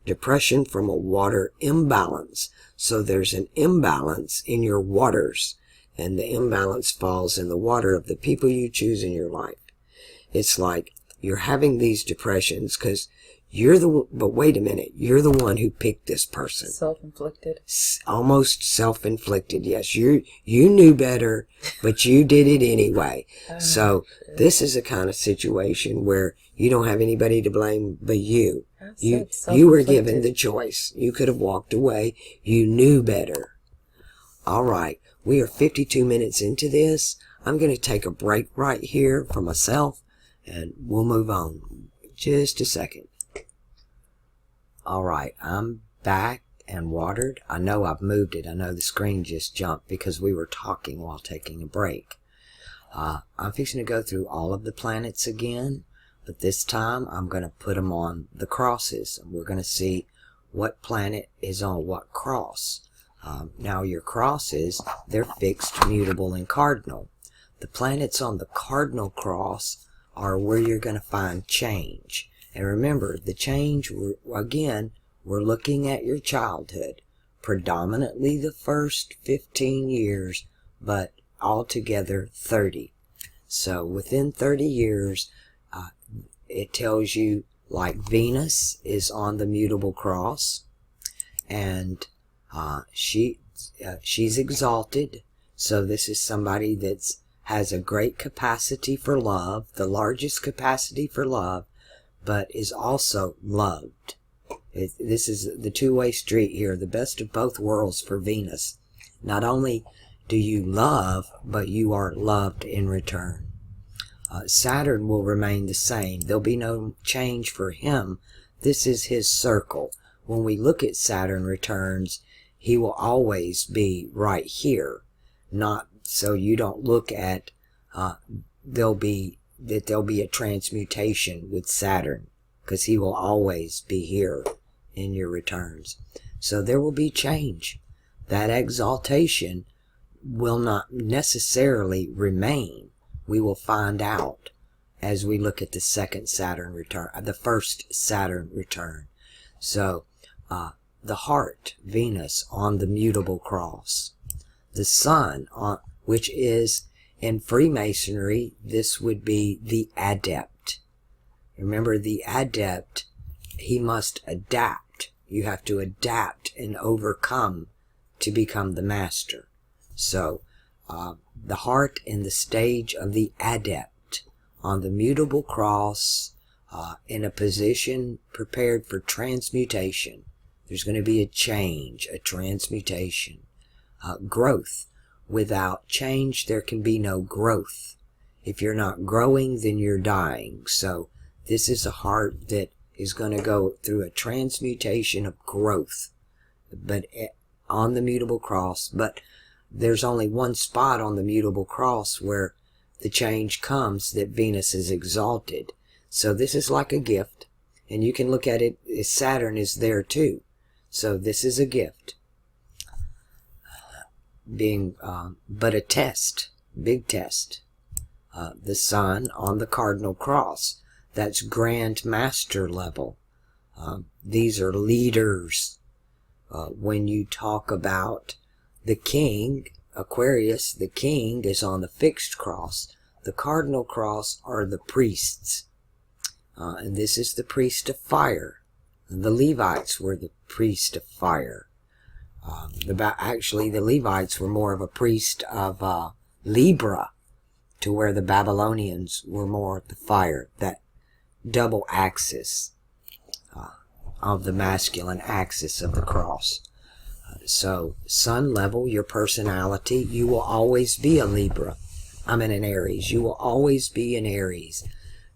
Depression from a water imbalance. So there's an imbalance in your waters, and the imbalance falls in the water of the people you choose in your life. It's like you're having these depressions because but wait a minute, you're the one who picked this person. Self-inflicted. Almost self-inflicted, yes. You knew better, but you did it anyway. So this is a kind of situation where you don't have anybody to blame but you. You were given the choice. You could have walked away. You knew better. All right, we are 52 minutes into this. I'm going to take a break right here for myself, and we'll move on. Just a second. All right, I'm back and watered. I know I've moved it. I know the screen just jumped because we were talking while taking a break. I'm fixing to go through all of the planets again, but this time I'm going to put them on the crosses, and we're going to see what planet is on what cross. Now your crosses, they're fixed, mutable, and cardinal. The planets on the cardinal cross are where you're going to find change. And remember, the change, again, we're looking at your childhood. Predominantly the first 15 years, but altogether 30. So within 30 years, it tells you, like Venus is on the mutable cross, and she's exalted. So this is somebody that's has a great capacity for love, the largest capacity for love, but is also loved. This is the two-way street here, the best of both worlds for Venus. Not only do you love, but you are loved in return. Saturn will remain the same. There'll be no change for him. This is his circle. When we look at Saturn returns, he will always be right here. Not so you don't look at there'll be a transmutation with Saturn, because he will always be here in your returns. So there will be change. That exaltation will not necessarily remain. We will find out as we look at the second Saturn return, the first Saturn return. So, the heart, Venus, on the mutable cross. The sun, which is in Freemasonry, this would be the adept. Remember, the adept, he must adapt. You have to adapt and overcome to become the master. So, the heart in the stage of the adept on the mutable cross, in a position prepared for transmutation. There's going to be a change, a transmutation, growth. Without change, there can be no growth. If you're not growing, then you're dying. So this is a heart that is going to go through a transmutation of growth, but on the mutable cross. But there's only one spot on the mutable cross where the change comes, that Venus is exalted. So this is like a gift, and you can look at it as Saturn is there too. So this is a gift, being but a test, big test. The sun on the cardinal cross, that's Grand Master level. These are leaders. When you talk about the king, Aquarius, the king is on the fixed cross. The cardinal cross are the priests. And this is the priest of fire. And the Levites were the priest of fire. Actually, the Levites were more of a priest of Libra, to where the Babylonians were more the fire, that double axis of the masculine axis of the cross. So, sun level, your personality, you will always be a Libra. I'm in an Aries. You will always be an Aries.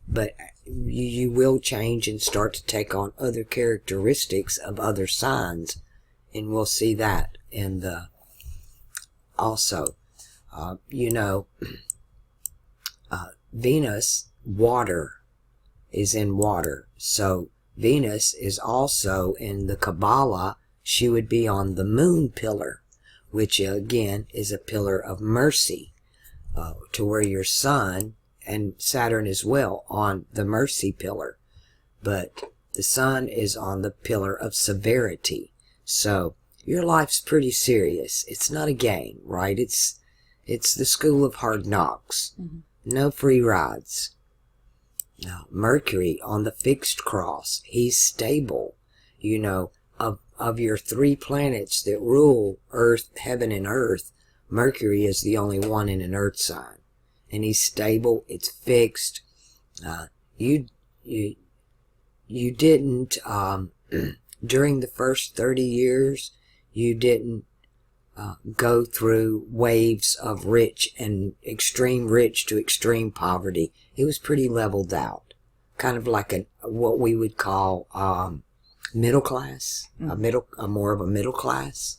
But you will change and start to take on other characteristics of other signs. And we'll see that in the... Also, Venus, water, is in water. So Venus is also in the Kabbalah. She would be on the moon pillar, which again is a pillar of mercy, to where your sun and Saturn as well on the mercy pillar. But the sun is on the pillar of severity. So your life's pretty serious. It's not a game, right? It's the school of hard knocks. Mm-hmm. No free rides. Now, Mercury on the fixed cross, he's stable. Of your 3 planets that rule Earth, heaven, and earth, Mercury is the only one in an earth sign. And he's stable, it's fixed. You didn't, during the first 30 years, you didn't go through waves of rich and extreme rich to extreme poverty. It was pretty leveled out. Kind of like what we would call middle class, more of a middle class,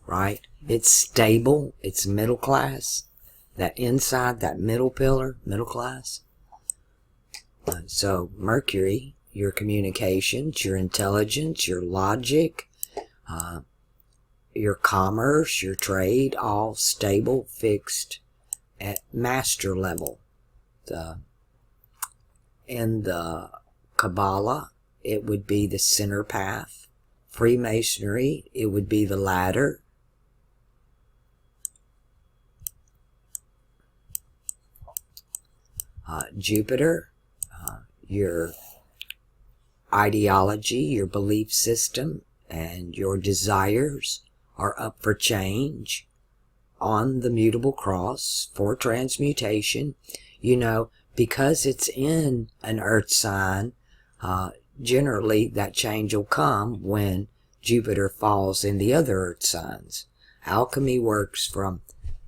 right? It's stable, it's middle class. That inside, that middle pillar, middle class. So Mercury, your communications, your intelligence, your logic, your commerce, your trade, all stable, fixed at master level. In the Kabbalah, it would be the center path. Freemasonry, it would be the ladder. Jupiter, your ideology, your belief system, and your desires are up for change on the mutable cross for transmutation. Because it's in an earth sign, generally that change will come when Jupiter falls in the other earth signs. Alchemy works from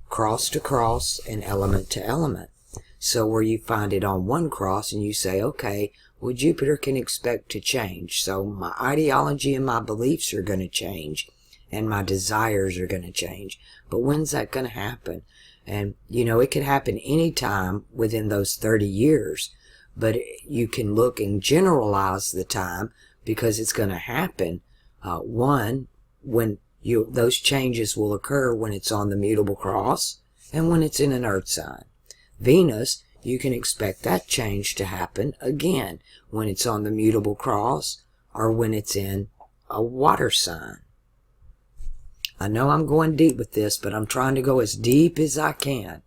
cross to cross and element to element. So where you find it on one cross and you say, okay, well, Jupiter can expect to change. So my ideology and my beliefs are going to change and my desires are going to change. But when's that going to happen? And, it could happen anytime within those 30 years. But you can look and generalize the time because it's going to happen. When those changes will occur when it's on the mutable cross and when it's in an earth sign. Venus, you can expect that change to happen again when it's on the mutable cross or when it's in a water sign. I know I'm going deep with this, but I'm trying to go as deep as I can.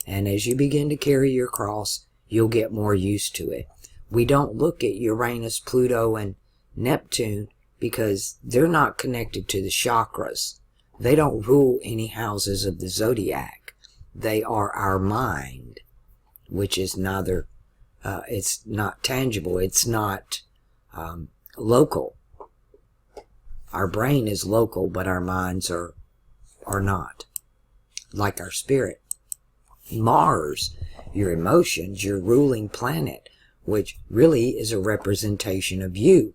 And as you begin to carry your cross, you'll get more used to it. We don't look at Uranus, Pluto, and Neptune because they're not connected to the chakras. They don't rule any houses of the zodiac. They are our mind, which is neither, it's not tangible, it's not local. Our brain is local, but our minds are not, like our spirit. Mars, your emotions, your ruling planet, which really is a representation of you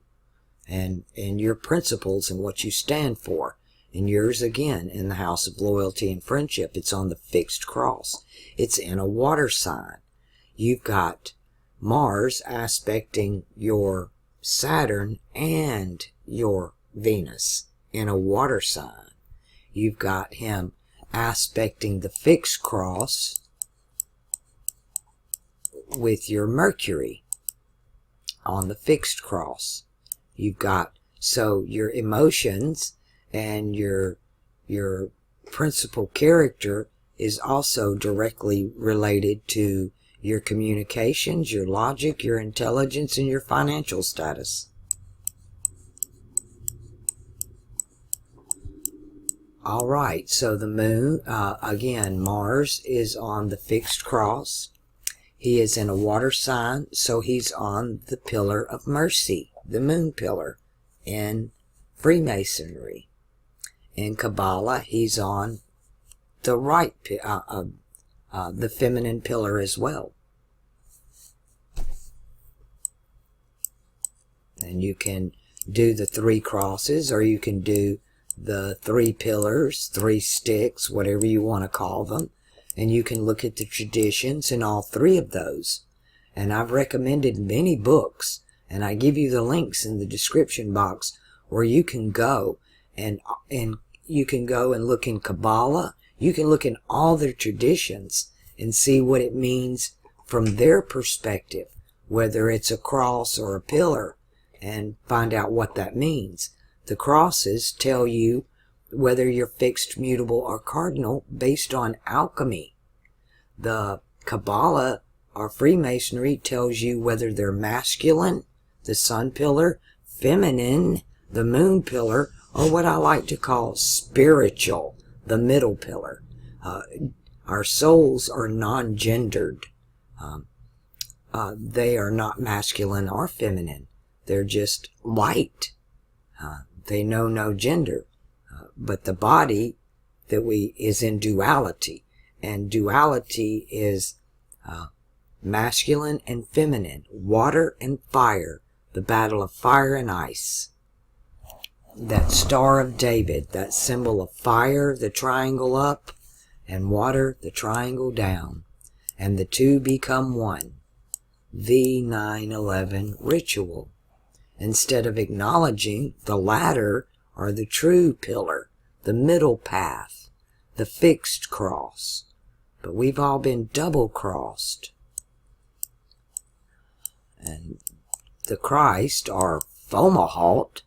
and your principles and what you stand for. And yours, again, in the house of loyalty and friendship. It's on the fixed cross. It's in a water sign. You've got Mars aspecting your Saturn and your Venus in a water sign. You've got him aspecting the fixed cross with your Mercury on the fixed cross. You've got, so your emotions and your principal character is also directly related to your communications, your logic, your intelligence, and your financial status. All right, so the moon, again, Mars is on the fixed cross. He is in a water sign, so he's on the pillar of mercy, the moon pillar, in Freemasonry. In Kabbalah, he's on the right, the feminine pillar as well. And you can do the 3 crosses, or you can do the 3 pillars, 3 sticks, whatever you want to call them. And you can look at the traditions in all 3 of those. And I've recommended many books, and I give you the links in the description box where you can go and you can go and look in Kabbalah. You can look in all their traditions and see what it means from their perspective, whether it's a cross or a pillar, and find out what that means. The crosses tell you whether you're fixed, mutable, or cardinal based on alchemy. The Kabbalah or Freemasonry tells you whether they're masculine, the sun pillar, feminine, the moon pillar, or what I like to call spiritual, the middle pillar. Our souls are non-gendered. They are not masculine or feminine. They're just light. They know no gender. But the body that is in duality. And duality is masculine and feminine, water and fire, the battle of fire and ice. That Star of David, that symbol of fire, the triangle up, and water, the triangle down. And the 2 become 1. The 9/11 ritual. Instead of acknowledging the ladder or the true pillar, the middle path, the fixed cross. But we've all been double-crossed. And the Christ, or Fomalhaut,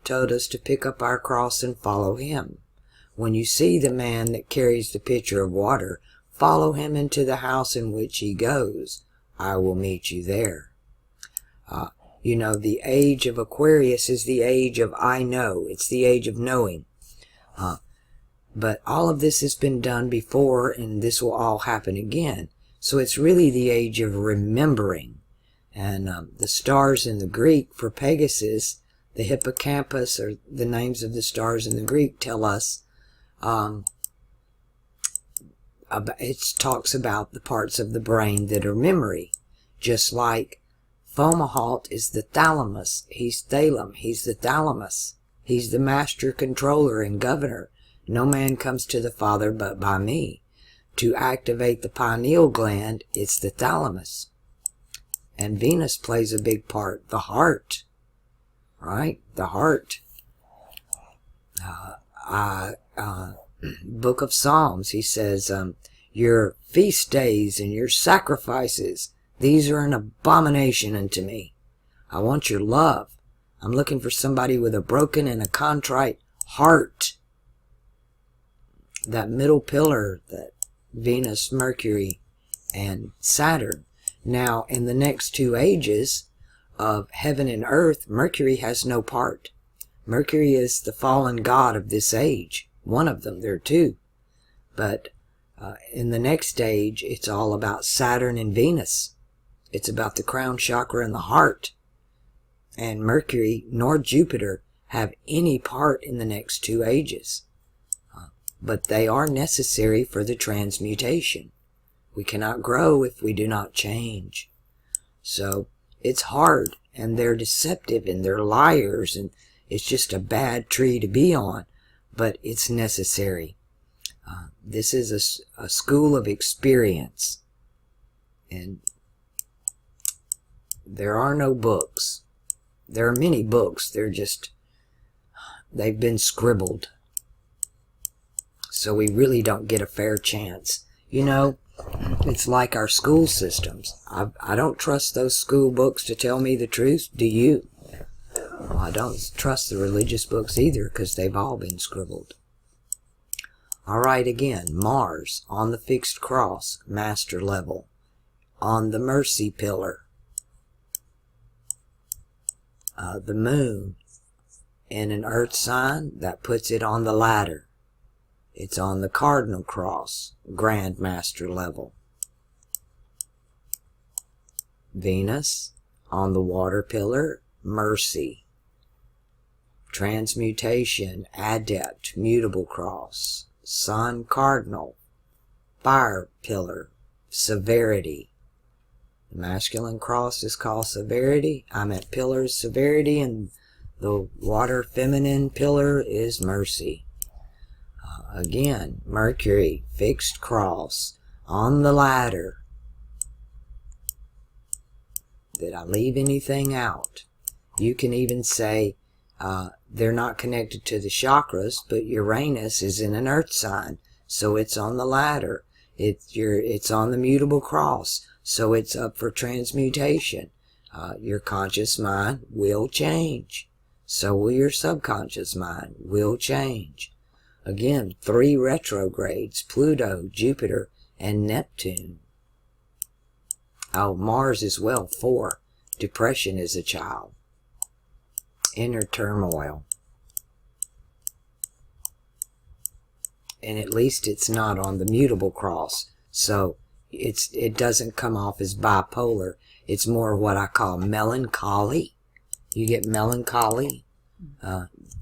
told us to pick up our cross and follow him. When you see the man that carries the pitcher of water, follow him into the house in which he goes. I will meet you there. You know, the age of Aquarius is the age of I know. It's the age of knowing. But all of this has been done before, and this will all happen again. So it's really the age of remembering. And the stars in the Greek for Pegasus, the hippocampus, or the names of the stars in the Greek tell us, it talks about the parts of the brain that are memory. Just like Fomalhaut is the thalamus. He's Thalum. He's the thalamus. He's the master controller and governor. No man comes to the Father but by me. To activate the pineal gland, it's the thalamus. And Venus plays a big part. The heart. Right? The heart. Book of Psalms, he says, Your feast days and your sacrifices, these are an abomination unto me. I want your love. I'm looking for somebody with a broken and a contrite heart. That middle pillar, that Venus, Mercury, and Saturn. Now, in the next 2 ages of heaven and earth, Mercury has no part. Mercury is the fallen god of this age. One of them, there are 2. But in the next stage, it's all about Saturn and Venus. It's about the crown chakra and the heart. And Mercury nor Jupiter have any part in the next 2 ages. But they are necessary for the transmutation. We cannot grow if we do not change. So it's hard, and they're deceptive, and they're liars, and it's just a bad tree to be on. But it's necessary. This is a school of experience. And there are no books. There are many books. They've been scribbled. So we really don't get a fair chance. You know, it's like our school systems. I don't trust those school books to tell me the truth. Do you? Well, I don't trust the religious books either, because they've all been scribbled. Alright, again, Mars on the fixed cross, master level, on the mercy pillar. The moon in an earth sign, that puts it on the ladder. It's on the cardinal cross, grand master level. Venus on the water pillar, mercy. Transmutation, adept, mutable cross. Sun cardinal, fire pillar, severity. The masculine cross is called severity. I'm at pillar severity, and the water feminine pillar is mercy. Again, Mercury, fixed cross, on the ladder. Did I leave anything out? You can even say they're not connected to the chakras, but Uranus is in an earth sign, so it's on the ladder. It's on the mutable cross, so it's up for transmutation. Your conscious mind will change. So will your subconscious mind will change. Again, 3 retrogrades, Pluto, Jupiter, and Neptune. Oh, Mars as well, 4. Depression is a child. Inner turmoil. And at least it's not on the mutable cross. So it doesn't come off as bipolar. It's more what I call melancholy. You get melancholy.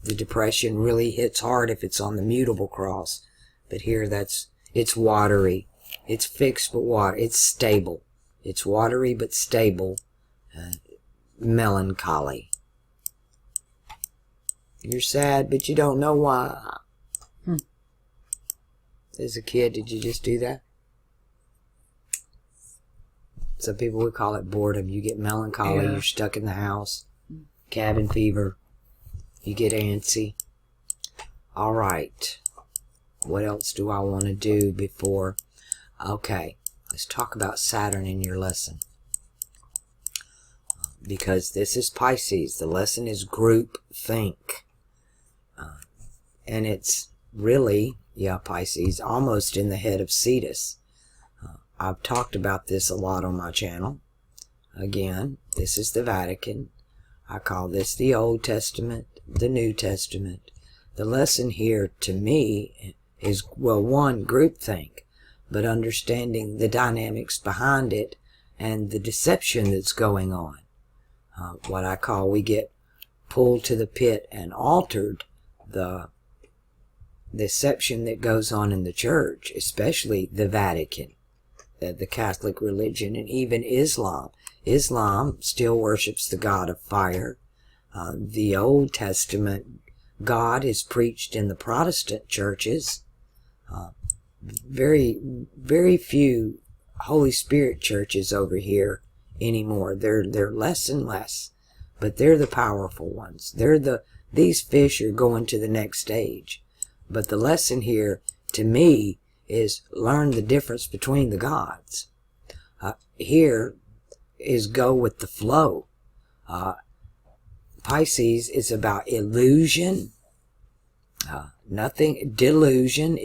The depression really hits hard if it's on the mutable cross. But here it's watery. It's fixed but water. It's stable. It's watery but stable. Melancholy. You're sad, but you don't know why. As a kid, did you just do that? Some people would call it boredom. You get melancholy, You're stuck in the house. Cabin fever. You get antsy. Alright. What else do I want to do before? Okay. Let's talk about Saturn in your lesson. Because this is Pisces. The lesson is group think. And it's really, Pisces, almost in the head of Cetus. I've talked about this a lot on my channel. Again, this is the Vatican. I call this the Old Testament, the New Testament. The lesson here, to me, is, well, 1, groupthink, but understanding the dynamics behind it and the deception that's going on. What I call, we get pulled to the pit and altered. The deception that goes on in the church, especially the Vatican, the Catholic religion, and even Islam. Islam still worships the God of fire. The Old Testament God is preached in the Protestant churches. Very, very few Holy Spirit churches over here anymore. They're less and less, but they're the powerful ones. These fish are going to the next stage. But the lesson here, to me, is learn the difference between the gods. Here is go with the flow. Pisces is about illusion, delusion,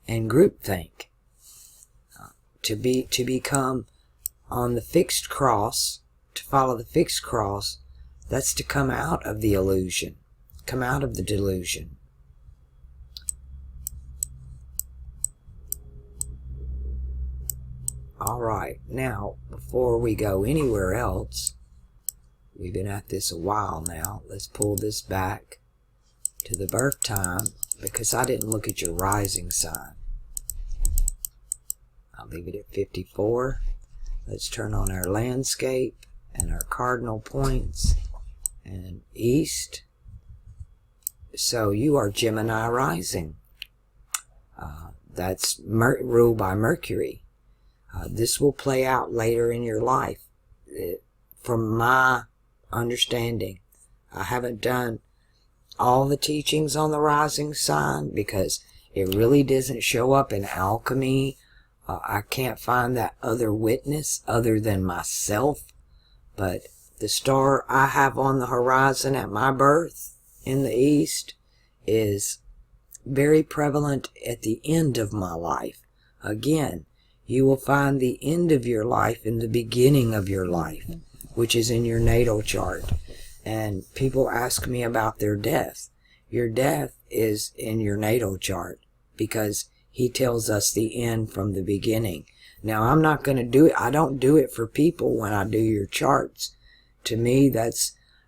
and groupthink. To become on the fixed cross, to follow the fixed cross, that's to come out of the illusion, come out of the delusion. Alright, now, before we go anywhere else, we've been at this a while now, let's pull this back to the birth time, because I didn't look at your rising sign. I'll leave it at 54. Let's turn on our landscape and our cardinal points and east. So you are Gemini rising. That's ruled by Mercury. This will play out later in your life. From my understanding, I haven't done all the teachings on the rising sign because it really doesn't show up in alchemy. I can't find that other witness other than myself. But the star I have on the horizon at my birth in the east is very prevalent at the end of my life. Again, you will find the end of your life in the beginning of your life, which is in your natal chart. And people ask me about their death. Your death is in your natal chart because he tells us the end from the beginning. Now, I'm not going to do it. I don't do it for people when I do your charts. To me,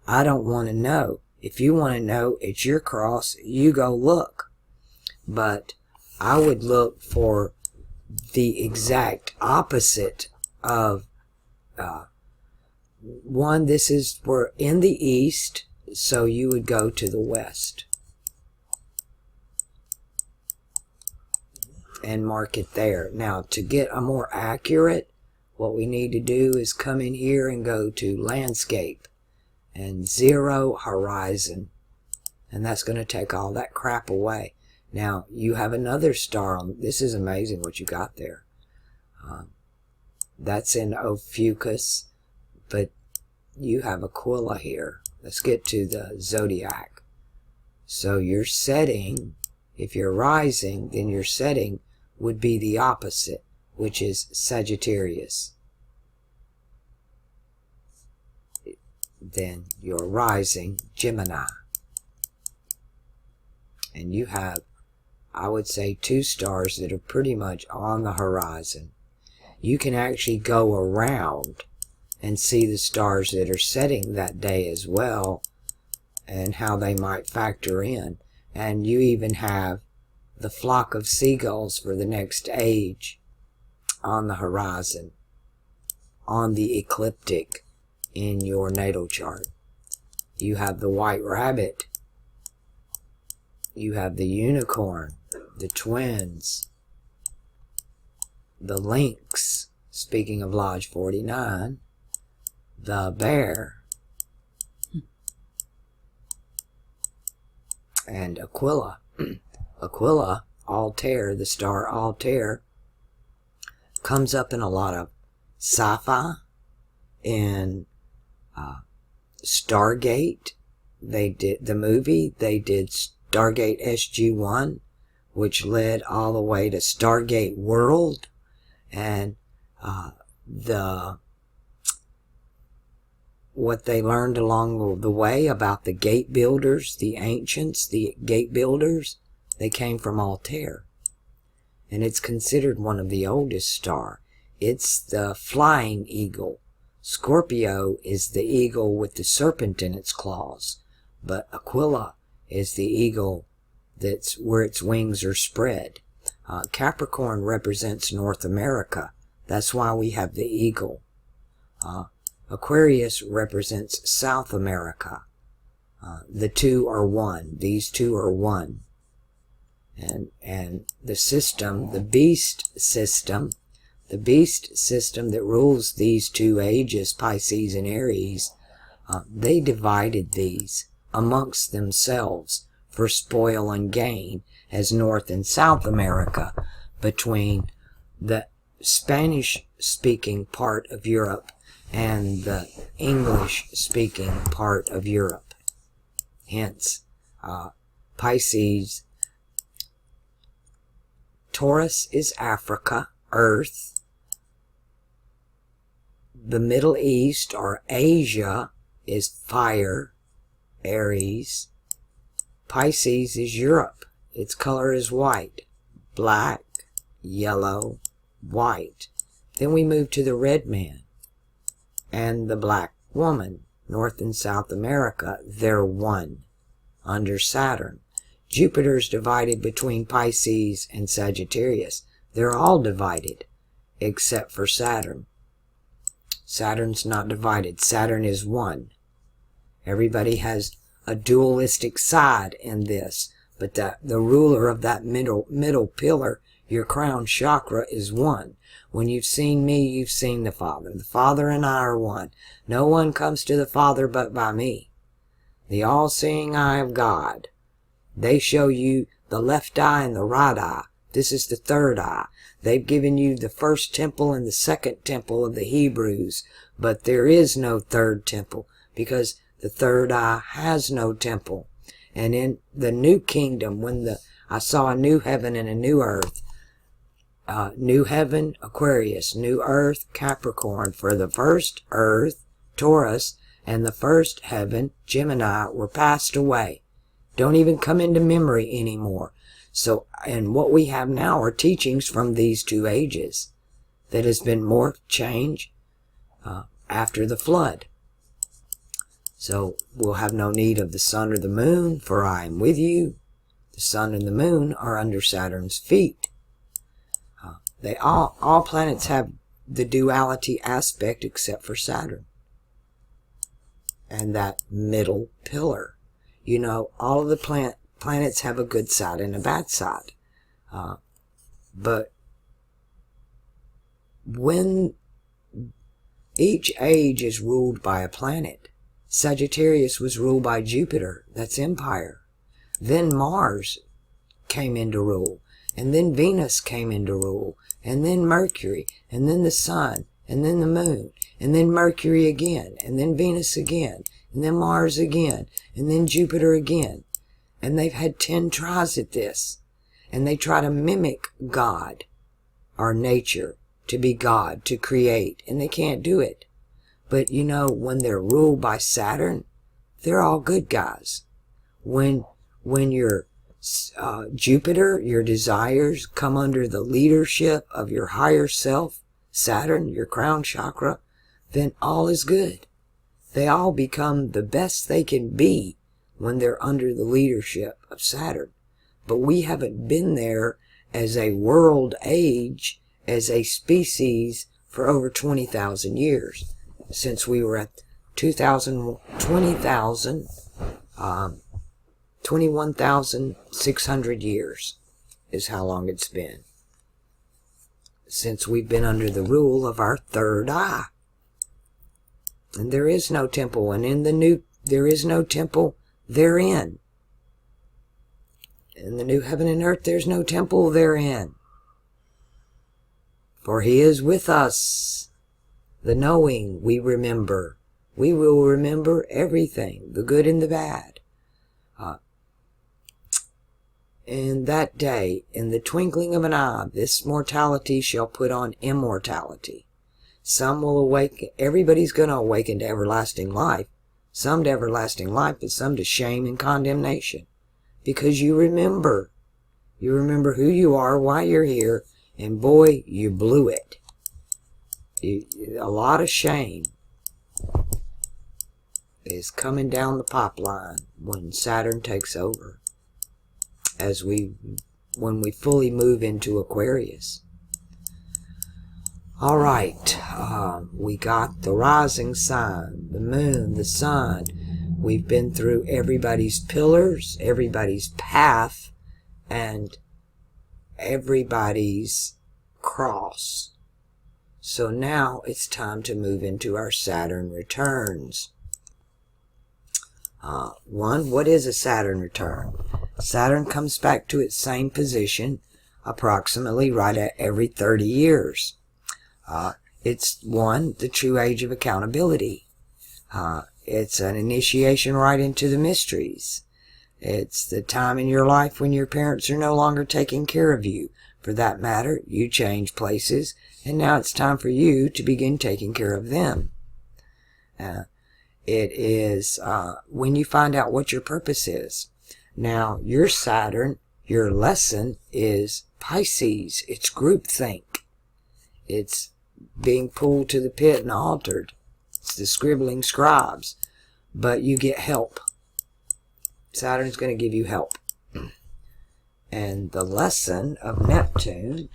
I don't want to know. If you want to know, it's your cross. You go look. But I would look for the exact opposite of one. We're in the east, so you would go to the west and mark it there. Now, to get a more accurate, what we need to do is come in here and go to landscape and 0 horizon, and that's going to take all that crap away. Now, you have another star on. This is amazing what you got there. That's in Ophiuchus, but you have Aquila here. Let's get to the zodiac. So your setting, if you're rising, then your setting would be the opposite, which is Sagittarius. Then you're rising Gemini. And you have, I would say, 2 stars that are pretty much on the horizon. You can actually go around and see the stars that are setting that day as well and how they might factor in. And you even have the flock of seagulls for the next age on the horizon, on the ecliptic in your natal chart. You have the white rabbit. You have the unicorn, the twins, the lynx, speaking of Lodge 49, the bear, and Aquila. Aquila, Altair, the star Altair, comes up in a lot of sci-fi and Stargate. They did the movie. They did Stargate SG-1, which led all the way to Stargate World, and what they learned along the way about the gate builders, the ancients, the gate builders, they came from Altair. And it's considered one of the oldest stars. It's the flying eagle. Scorpio is the eagle with the serpent in its claws, but Aquila is the eagle that's where its wings are spread. Capricorn represents North America. That's why we have the eagle. Aquarius represents South America. The two are one. These two are one. And the system, the beast system that rules these 2 ages, Pisces and Aries, they divided these amongst themselves for spoil and gain as North and South America between the Spanish-speaking part of Europe and the English-speaking part of Europe. Hence, Pisces. Taurus is Africa, Earth. The Middle East or Asia is fire, Aries. Pisces is Europe. Its color is white, black, yellow, white. Then we move to the red man and the black woman. North and South America, they're one under Saturn. Jupiter's divided between Pisces and Sagittarius. They're all divided except for Saturn. Saturn's not divided. Saturn is one. Everybody has a dualistic side in this, but the ruler of that middle pillar, your crown chakra, is one. When you've seen me, you've seen the Father. The Father and I are one. No one comes to the Father but by me. The all-seeing eye of God. They show you the left eye and the right eye. This is the third eye. They've given you the first temple and the second temple of the Hebrews, but there is no third temple because the third eye has no temple. And in the new kingdom, when I saw a new heaven and a new earth, new heaven, Aquarius, new earth, Capricorn. For the first earth, Taurus, and the first heaven, Gemini, were passed away. Don't even come into memory anymore. So, and what we have now are teachings from these two ages that has been morphed, changed after the flood. So we'll have no need of the sun or the moon, for I am with you. The sun and the moon are under Saturn's feet. All planets have the duality aspect except for Saturn. And that middle pillar. You know, all of the planets have a good side and a bad side. But when each age is ruled by a planet, Sagittarius was ruled by Jupiter, that's empire. Then Mars came into rule, and then Venus came into rule, and then Mercury, and then the Sun, and then the Moon, and then Mercury again, and then Venus again, and then Mars again, and then Jupiter again. And they've had 10 tries at this. And they try to mimic God, or nature, to be God, to create, and they can't do it. But you know, when they're ruled by Saturn, they're all good guys. When your Jupiter, your desires, come under the leadership of your higher self, Saturn, your crown chakra, then all is good. They all become the best they can be when they're under the leadership of Saturn. But we haven't been there as a world age, as a species, for over 20,000 years. Since we were at 21,600 years is how long it's been since we've been under the rule of our third eye. And there is no temple, and there is no temple therein. In the new heaven and earth, there's no temple therein. For he is with us. The knowing we remember. We will remember everything, the good and the bad. In that day, in the twinkling of an eye, this mortality shall put on immortality. Some will awaken. Everybody's going to awaken to everlasting life. Some to everlasting life, but some to shame and condemnation. Because you remember. You remember who you are, why you're here, and boy, you blew it. A lot of shame is coming down the pipeline when Saturn takes over. When we fully move into Aquarius. Alright, we got the rising sign, the moon, the sun. We've been through everybody's pillars, everybody's path, and everybody's cross. So now it's time to move into our Saturn returns. What is a Saturn return? Saturn comes back to its same position approximately right at every 30 years. It's the true age of accountability. It's an initiation right into the mysteries. It's the time in your life when your parents are no longer taking care of you. For that matter, you change places, and now it's time for you to begin taking care of them. It is when you find out what your purpose is. Now, your Saturn, your lesson is Pisces. It's groupthink. It's being pulled to the pit and altered. It's the scribbling scribes. But you get help. Saturn's going to give you help. And the lesson of Neptune,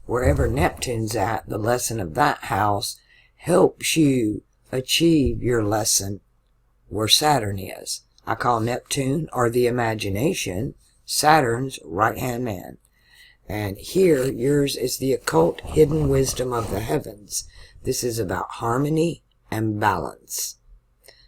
wherever Neptune's at, the lesson of that house helps you achieve your lesson where Saturn is. I call Neptune, or the imagination, Saturn's right-hand man. And here, yours is the occult hidden wisdom of the heavens. This is about harmony and balance.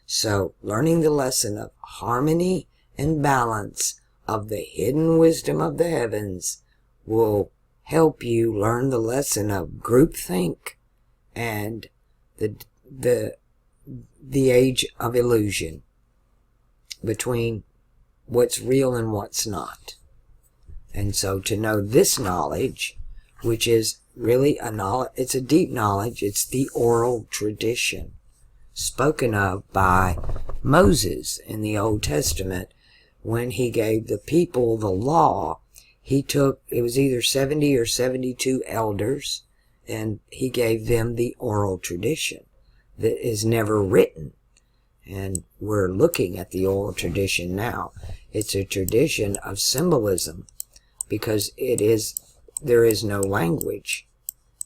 So, learning the lesson of harmony and balance of the hidden wisdom of the heavens will help you learn the lesson of groupthink and the age of illusion between what's real and what's not. And so to know this knowledge, which is really a knowledge, it's a deep knowledge, it's the oral tradition spoken of by Moses in the Old Testament when he gave the people the law. He took, it was either 70 or 72 elders, and he gave them the oral tradition that is never written. And we're looking at the oral tradition now. It's a tradition of symbolism because there is no language.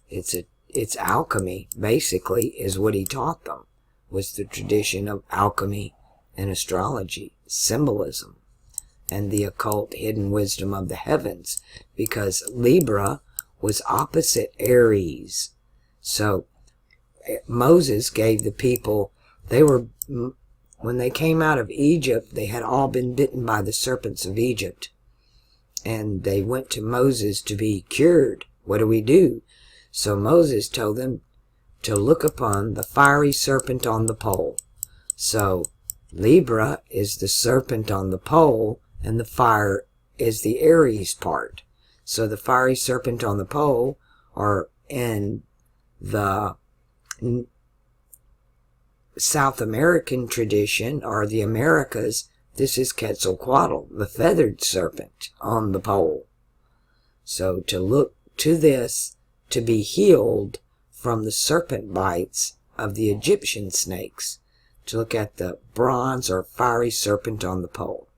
It's alchemy, basically, is what he taught them, was the tradition of alchemy and astrology, symbolism, and the occult hidden wisdom of the heavens, because Libra was opposite Aries. So Moses gave the people, when they came out of Egypt, they had all been bitten by the serpents of Egypt. And they went to Moses to be cured. What do we do? So Moses told them to look upon the fiery serpent on the pole. So Libra is the serpent on the pole, and the fire is the Aries part. So the fiery serpent on the pole are in the South American tradition, or the Americas. This is Quetzalcoatl, the feathered serpent on the pole. So to look to this, to be healed from the serpent bites of the Egyptian snakes, to look at the bronze or fiery serpent on the pole,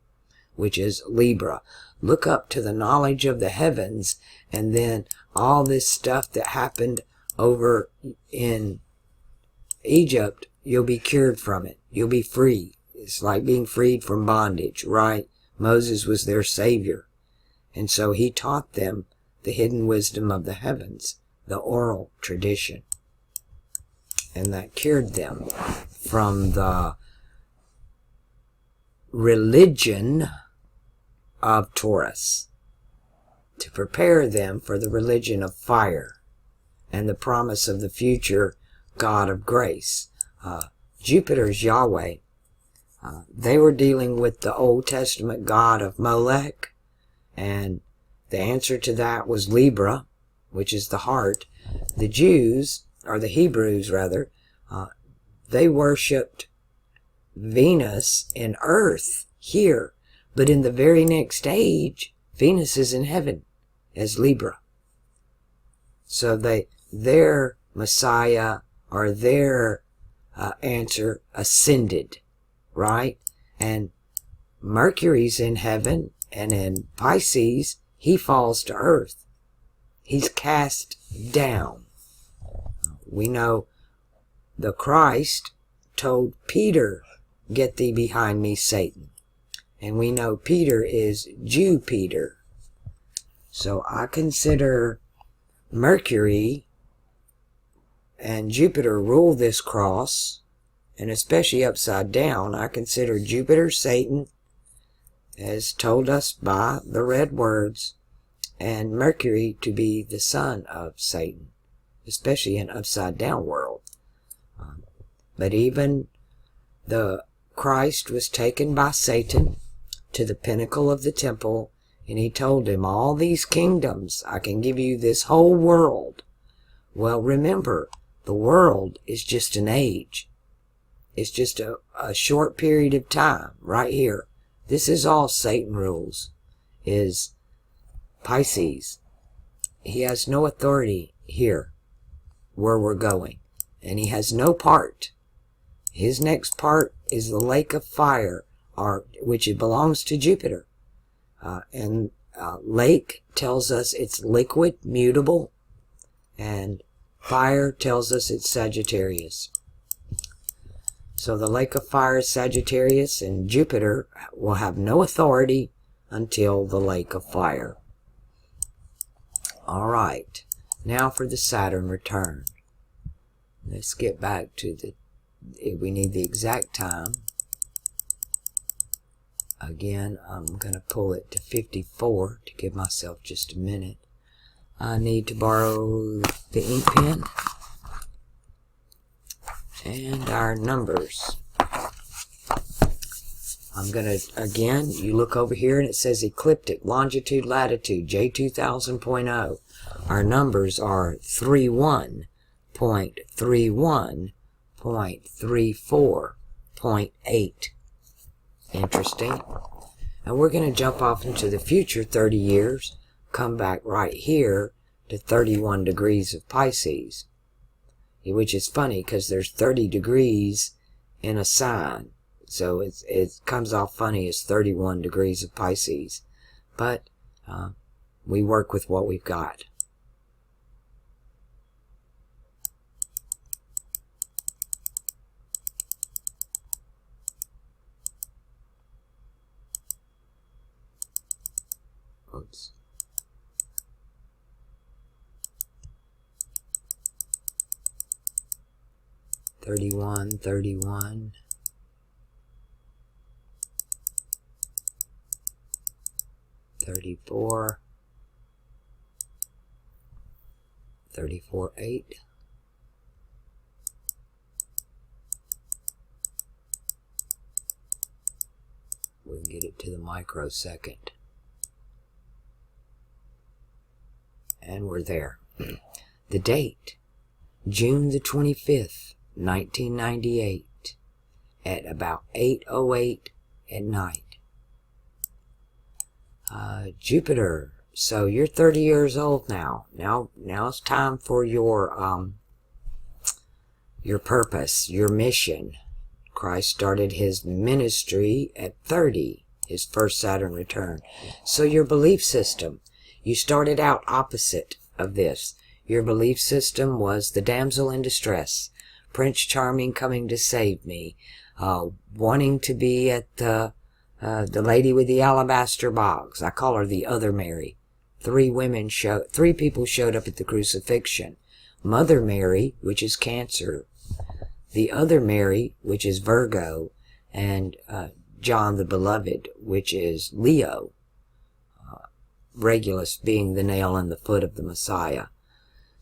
which is Libra. Look up to the knowledge of the heavens, and then all this stuff that happened over in Egypt, you'll be cured from it. You'll be free. It's like being freed from bondage, right? Moses was their savior. And so he taught them the hidden wisdom of the heavens, the oral tradition. And that cured them from the religion of Taurus, to prepare them for the religion of fire and the promise of the future God of grace. Jupiter's Yahweh. They were dealing with the Old Testament god of Molech, and the answer to that was Libra, which is the heart. The Jews, or the Hebrews rather, they worshipped Venus in earth here, but in the very next age, Venus is in heaven as Libra. So their Messiah, or their answer, ascended, right? And Mercury's in heaven, and in Pisces, he falls to earth. He's cast down. We know the Christ told Peter, "Get thee behind me, Satan." And we know Peter is Jew Peter. So I consider Mercury and Jupiter rule this cross, and especially upside down. I consider Jupiter Satan, as told us by the red words, and Mercury to be the son of Satan, especially in upside down world. But even the Christ was taken by Satan to the pinnacle of the temple, and he told him, all these kingdoms, I can give you this whole world. Well, remember, the world is just an age. It's just a short period of time right here. This is all Satan rules, is Pisces. He has no authority here where we're going, and he has no part. His next part is the lake of fire, which it belongs to Jupiter. And lake tells us it's liquid, mutable, and fire tells us it's Sagittarius. So the lake of fire is Sagittarius, and Jupiter will have no authority until the lake of fire. All right, now for the Saturn return. Let's get back to we need the exact time. Again, I'm going to pull it to 54 to give myself just a minute. I need to borrow the ink pen and our numbers. I'm going to, again, you look over here and it says ecliptic, longitude, latitude, J2000.0. Our numbers are 31.31.34.8. Interesting. And we're going to jump off into the future 30 years, come back right here to 31 degrees of Pisces, which is funny because there's 30 degrees in a sign. So it comes off funny as 31 degrees of Pisces. But we work with what we've got. Oops. Thirty-one, 34, 34.8, 8. We can get it to the microsecond. And we're there. The date, June the 25th, 1998, at about 8:08 at night. Jupiter, so you're 30 years old now. Now it's time for your purpose, your mission. Christ started his ministry at 30, his first Saturn return. So your belief system, you started out opposite of this. Your belief system was the damsel in distress, Prince Charming coming to save me, wanting to be at the lady with the alabaster box. I call her the other Mary. Three people showed up at the crucifixion. Mother Mary, which is Cancer, the other Mary, which is Virgo, and John the Beloved, which is Leo. Regulus being the nail in the foot of the Messiah.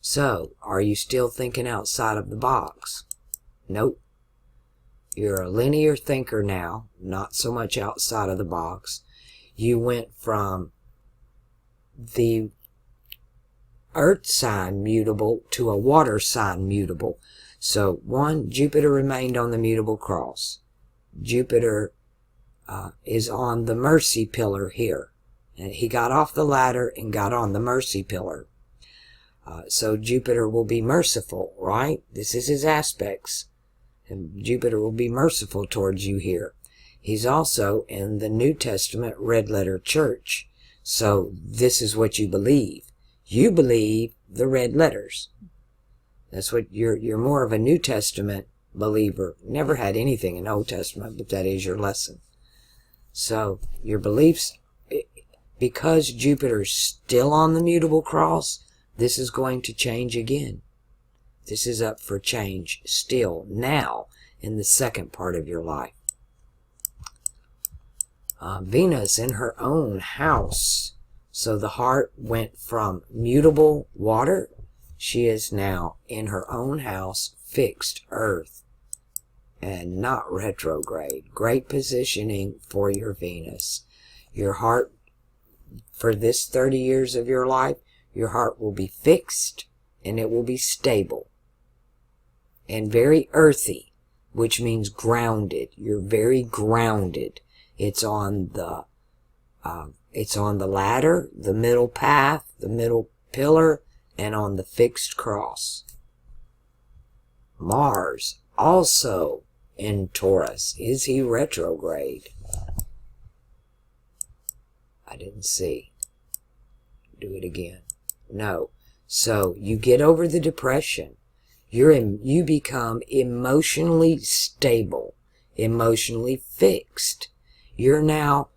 So, are you still thinking outside of the box? Nope. You're a linear thinker now, not so much outside of the box. You went from the earth sign mutable to a water sign mutable. So, one, Jupiter remained on the mutable cross. Jupiter is on the mercy pillar here. And he got off the ladder and got on the mercy pillar. So Jupiter will be merciful, right? This is his aspects. And Jupiter will be merciful towards you here. He's also in the New Testament red letter church. So this is what you believe. You believe the red letters. That's what you're more of a New Testament believer. Never had anything in Old Testament, but that is your lesson. So your beliefs, because Jupiter's still on the mutable cross, this is going to change again. This is up for change still now in the second part of your life. Venus in her own house. So the heart went from mutable water. She is now in her own house, fixed earth, and not retrograde. Great positioning for your Venus. Your heart, for this 30 years of your life, your heart will be fixed and it will be stable and very earthy, which means grounded. You're very grounded. It's on the ladder, the middle path, the middle pillar, and on the fixed cross. Mars, also in Taurus. Is he retrograde? I didn't see. Do it again. No. So you get over the depression. You become emotionally stable, emotionally fixed. You're not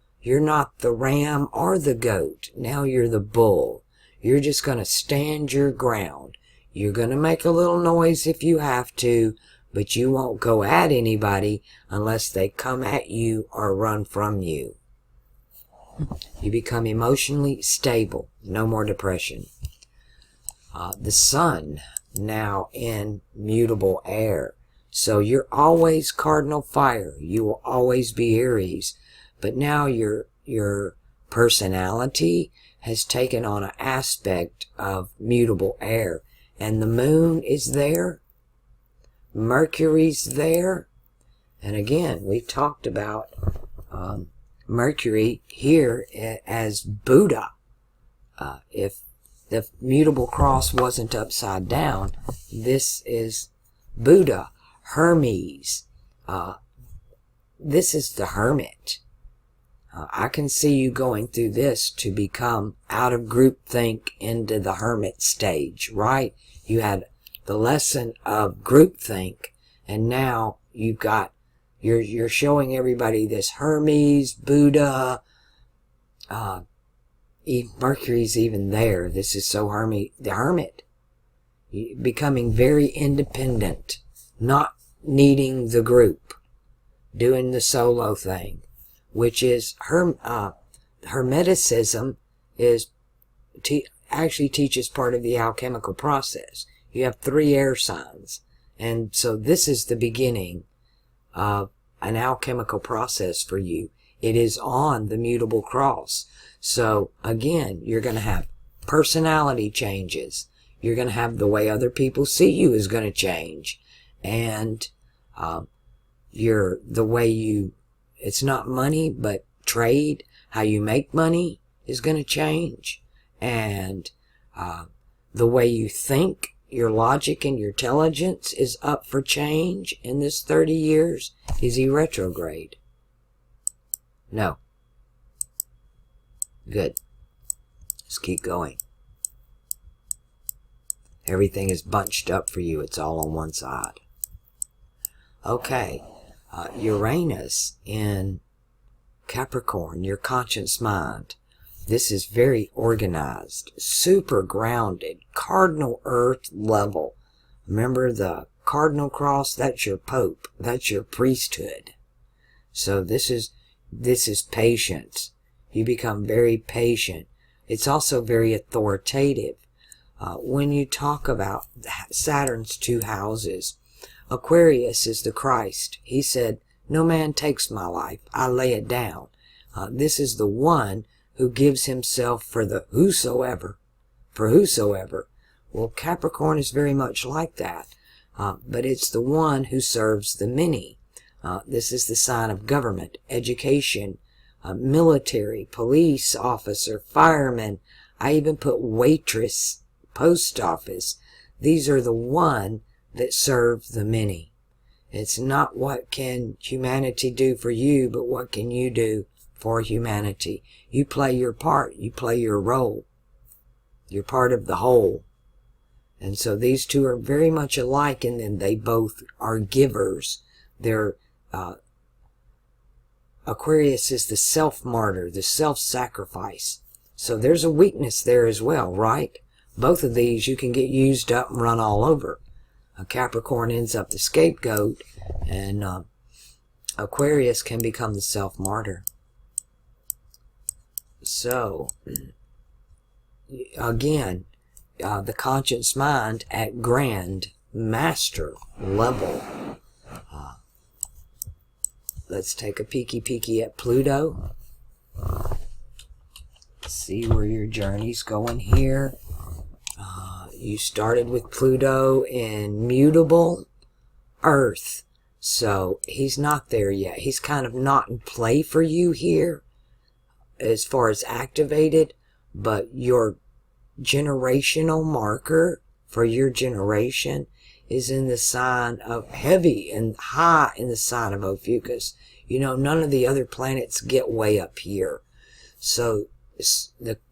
the ram or the goat. Now you're the bull. You're just going to stand your ground. You're going to make a little noise if you have to, but you won't go at anybody unless they come at you or run from you. You become emotionally stable. No more depression. The sun now in mutable air. So you're always cardinal fire. You will always be Aries. But now your personality has taken on an aspect of mutable air. And the moon is there. Mercury's there. And again, we talked about Mercury here as Buddha. If the mutable cross wasn't upside down, this is Buddha. Hermes. This is the hermit. I can see you going through this to become out of groupthink into the hermit stage, right? You had the lesson of groupthink, and now you've got, you're showing everybody this Hermes, Buddha, Mercury's even there. This is so the hermit. Becoming very independent, not needing the group, doing the solo thing, which is Hermeticism is actually teaches part of the alchemical process. You have 3 air signs, and so this is the beginning of an alchemical process for you. It is on the mutable cross. So again, you're going to have personality changes. You're going to have the way other people see you is going to change, and the way you, it's not money, but trade, how you make money is going to change. And the way you think, your logic and your intelligence is up for change in this 30 years. Is he retrograde? No. Good. Let's keep going. Everything is bunched up for you. It's all on one side. Okay. Uranus in Capricorn, your conscious mind. This is very organized, super grounded, cardinal earth level. Remember the cardinal cross? That's your pope. That's your priesthood. So this is patience. You become very patient. It's also very authoritative. When you talk about Saturn's 2 houses, Aquarius is the Christ. He said, "No man takes my life. I lay it down." This is the one who gives himself for the whosoever. For whosoever. Well, Capricorn is very much like that. But it's the one who serves the many. This is the sign of government, education, military, police officer, fireman. I even put waitress, post office. These are the one that serve the many. It's not what can humanity do for you, but what can you do for humanity. You play your part. You play your role. You're part of the whole. And so these two are very much alike, and then they both are givers. They're Aquarius is the self-martyr, the self-sacrifice. So there's a weakness there as well, right? Both of these you can get used up and run all over. Capricorn ends up the scapegoat, and Aquarius can become the self-martyr. So, again, the conscious mind at grand master level. Let's take a peeky at Pluto. See where your journey's going here. You started with Pluto in mutable Earth. So he's not there yet. He's kind of not in play for you here as far as activated, but your generational marker for your generation is in the sign of heavy and high in the sign of Ophiuchus. You know, none of the other planets get way up here. So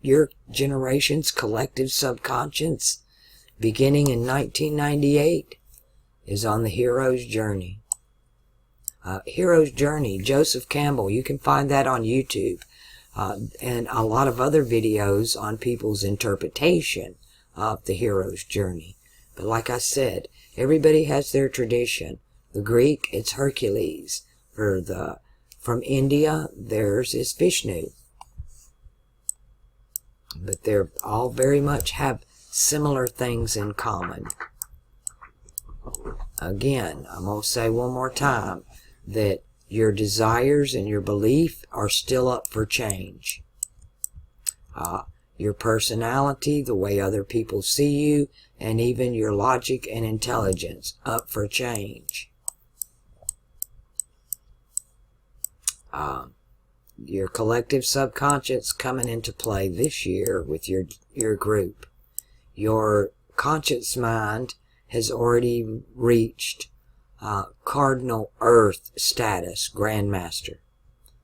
your generation's collective subconscious, beginning in 1998, is on the hero's journey. Hero's Journey, Joseph Campbell. You can find that on YouTube. And a lot of other videos on people's interpretation of the hero's journey. But like I said, everybody has their tradition. The Greek, it's Hercules. From India, theirs is Vishnu. But they're all very much have similar things in common. Again, I'm going to say one more time that your desires and your belief are still up for change. Your personality, the way other people see you, and even your logic and intelligence, up for change. Your collective subconscious coming into play this year with your group. Your conscious mind has already reached cardinal earth status, grandmaster.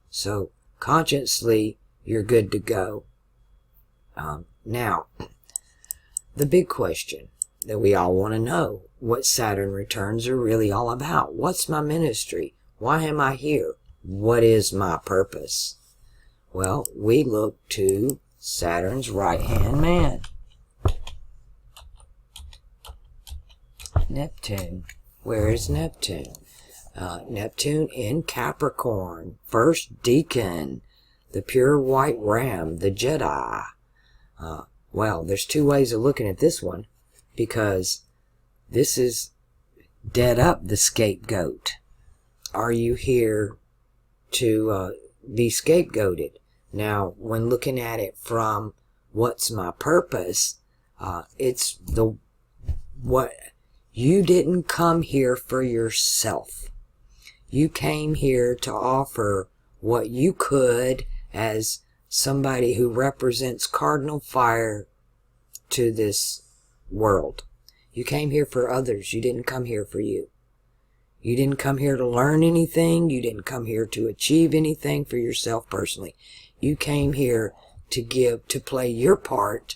So consciously you're good to go. Now, the big question that we all want to know, what Saturn returns are really all about. What's my ministry? Why am I here? What is my purpose? Well, we look to Saturn's right-hand man, Neptune. Where is Neptune? Neptune in Capricorn, first deacon, the pure white ram, the Jedi. Well, there's two ways of looking at this one, because this is dead up the scapegoat. Are you here to be scapegoated? Now, when looking at it from what's my purpose, it's what you didn't come here for yourself. You came here to offer what you could as somebody who represents cardinal fire to this world. You came here for others. You didn't come here for you. You didn't come here to learn anything. You didn't come here to achieve anything for yourself personally. You came here to play your part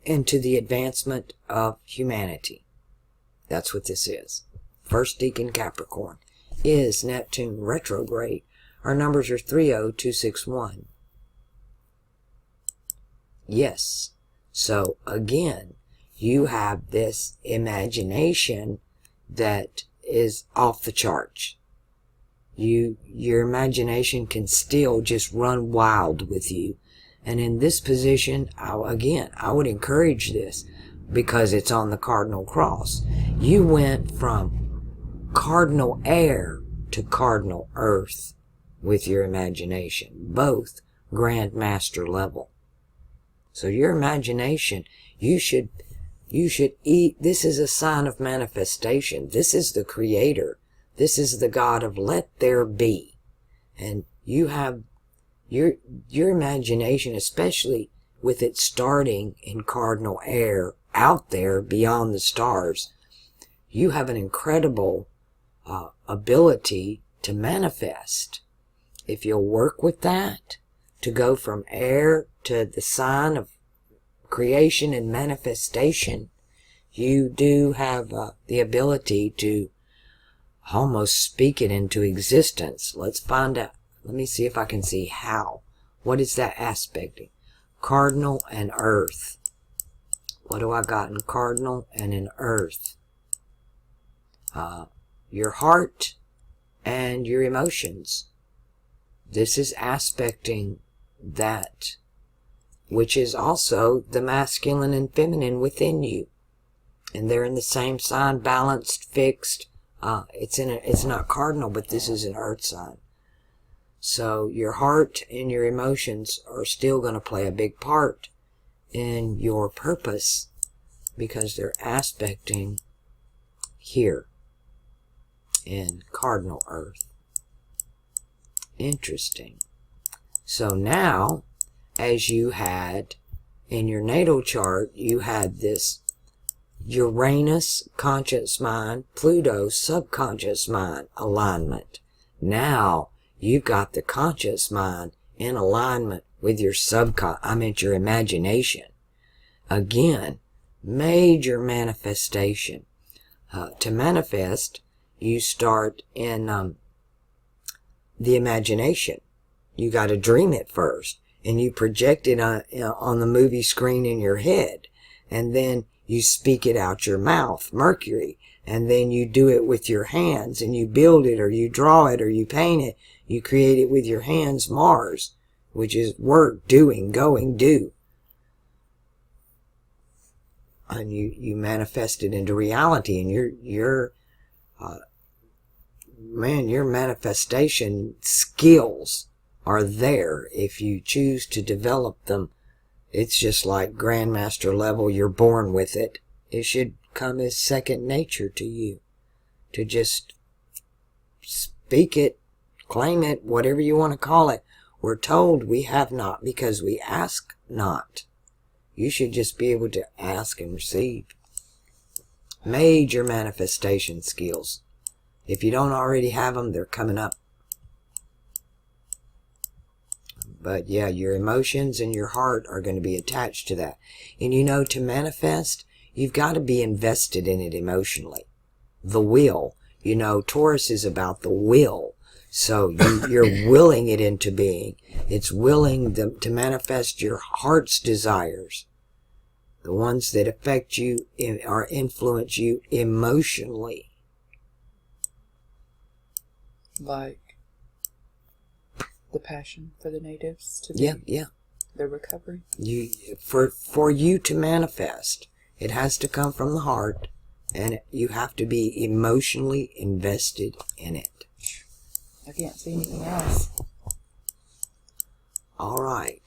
into the advancement of humanity. That's what this is. First deacon Capricorn. Is Neptune retrograde? Our numbers are 30261. Yes. So again, you have this imagination that is off the charts. Your imagination can still just run wild with you. And in this position, I would encourage this, because it's on the cardinal cross. You went from cardinal air to cardinal earth with your imagination, both grandmaster level. So your imagination, you should eat. This is a sign of manifestation. This is the creator. This is the God of let there be. And you have your imagination, especially with it starting in cardinal air out there beyond the stars, you have an incredible ability to manifest. If you'll work with that, to go from air to the sign of creation and manifestation, you do have the ability to almost speak it into existence. Let's find out. Let me see if I can see how. What is that aspecting? Cardinal and earth. What do I got in cardinal and in earth? your heart and your emotions. This is aspecting that which is also the masculine and feminine within you. And they're in the same sign, balanced, fixed. It's not cardinal, but this is an earth sign. So your heart and your emotions are still going to play a big part in your purpose because they're aspecting here in cardinal earth. Interesting. So now, as you had in your natal chart, you had this Uranus conscious mind, Pluto subconscious mind alignment. Now you've got the conscious mind in alignment with your your imagination. Again, major manifestation. To manifest, you start in the imagination. You got to dream it first, and you project it on the movie screen in your head, and then you speak it out your mouth, Mercury, and then you do it with your hands, and you build it, or you draw it, or you paint it. You create it with your hands, Mars, which is work, doing, going, do. And you manifest it into reality, and your manifestation skills are there if you choose to develop them. It's just like grandmaster level, you're born with it. It should come as second nature to you. To just speak it, claim it, whatever you want to call it. We're told we have not because we ask not. You should just be able to ask and receive. Major manifestation skills. If you don't already have them, they're coming up. But yeah, your emotions and your heart are going to be attached to that. And you know, to manifest, you've got to be invested in it emotionally. The will. You know, Taurus is about the will. So you're willing it into being. It's willing to manifest your heart's desires. The ones that affect you or influence you emotionally. Like the passion for the natives to be their recovery. For you to manifest, it has to come from the heart, and you have to be emotionally invested in it. I can't see anything else. All right.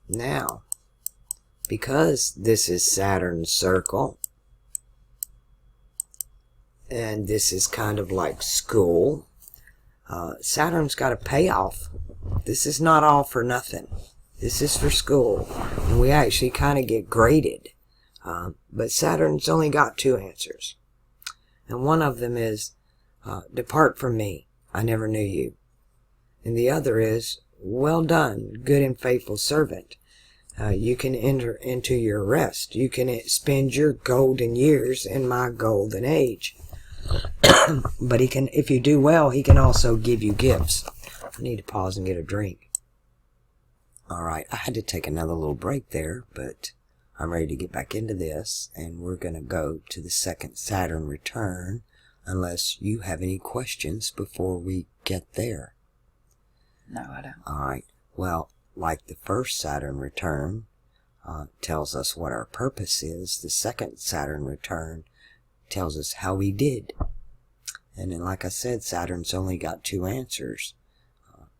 Now, because this is Saturn's circle, and this is kind of like school, Saturn's got a payoff. This is not all for nothing. This is for school. And we actually kind of get graded. But Saturn's only got two answers. And one of them is, depart from me, I never knew you. And the other is, well done, good and faithful servant. You can enter into your rest. You can spend your golden years in my golden age. But he can, if you do well, he can also give you gifts. I need to pause and get a drink. Alright, I had to take another little break there, but I'm ready to get back into this, and we're going to go to the second Saturn return, unless you have any questions before we get there. No, I don't. Alright, well, like the first Saturn return tells us what our purpose is, the second Saturn return tells us how we did. And then, like I said, Saturn's only got two answers.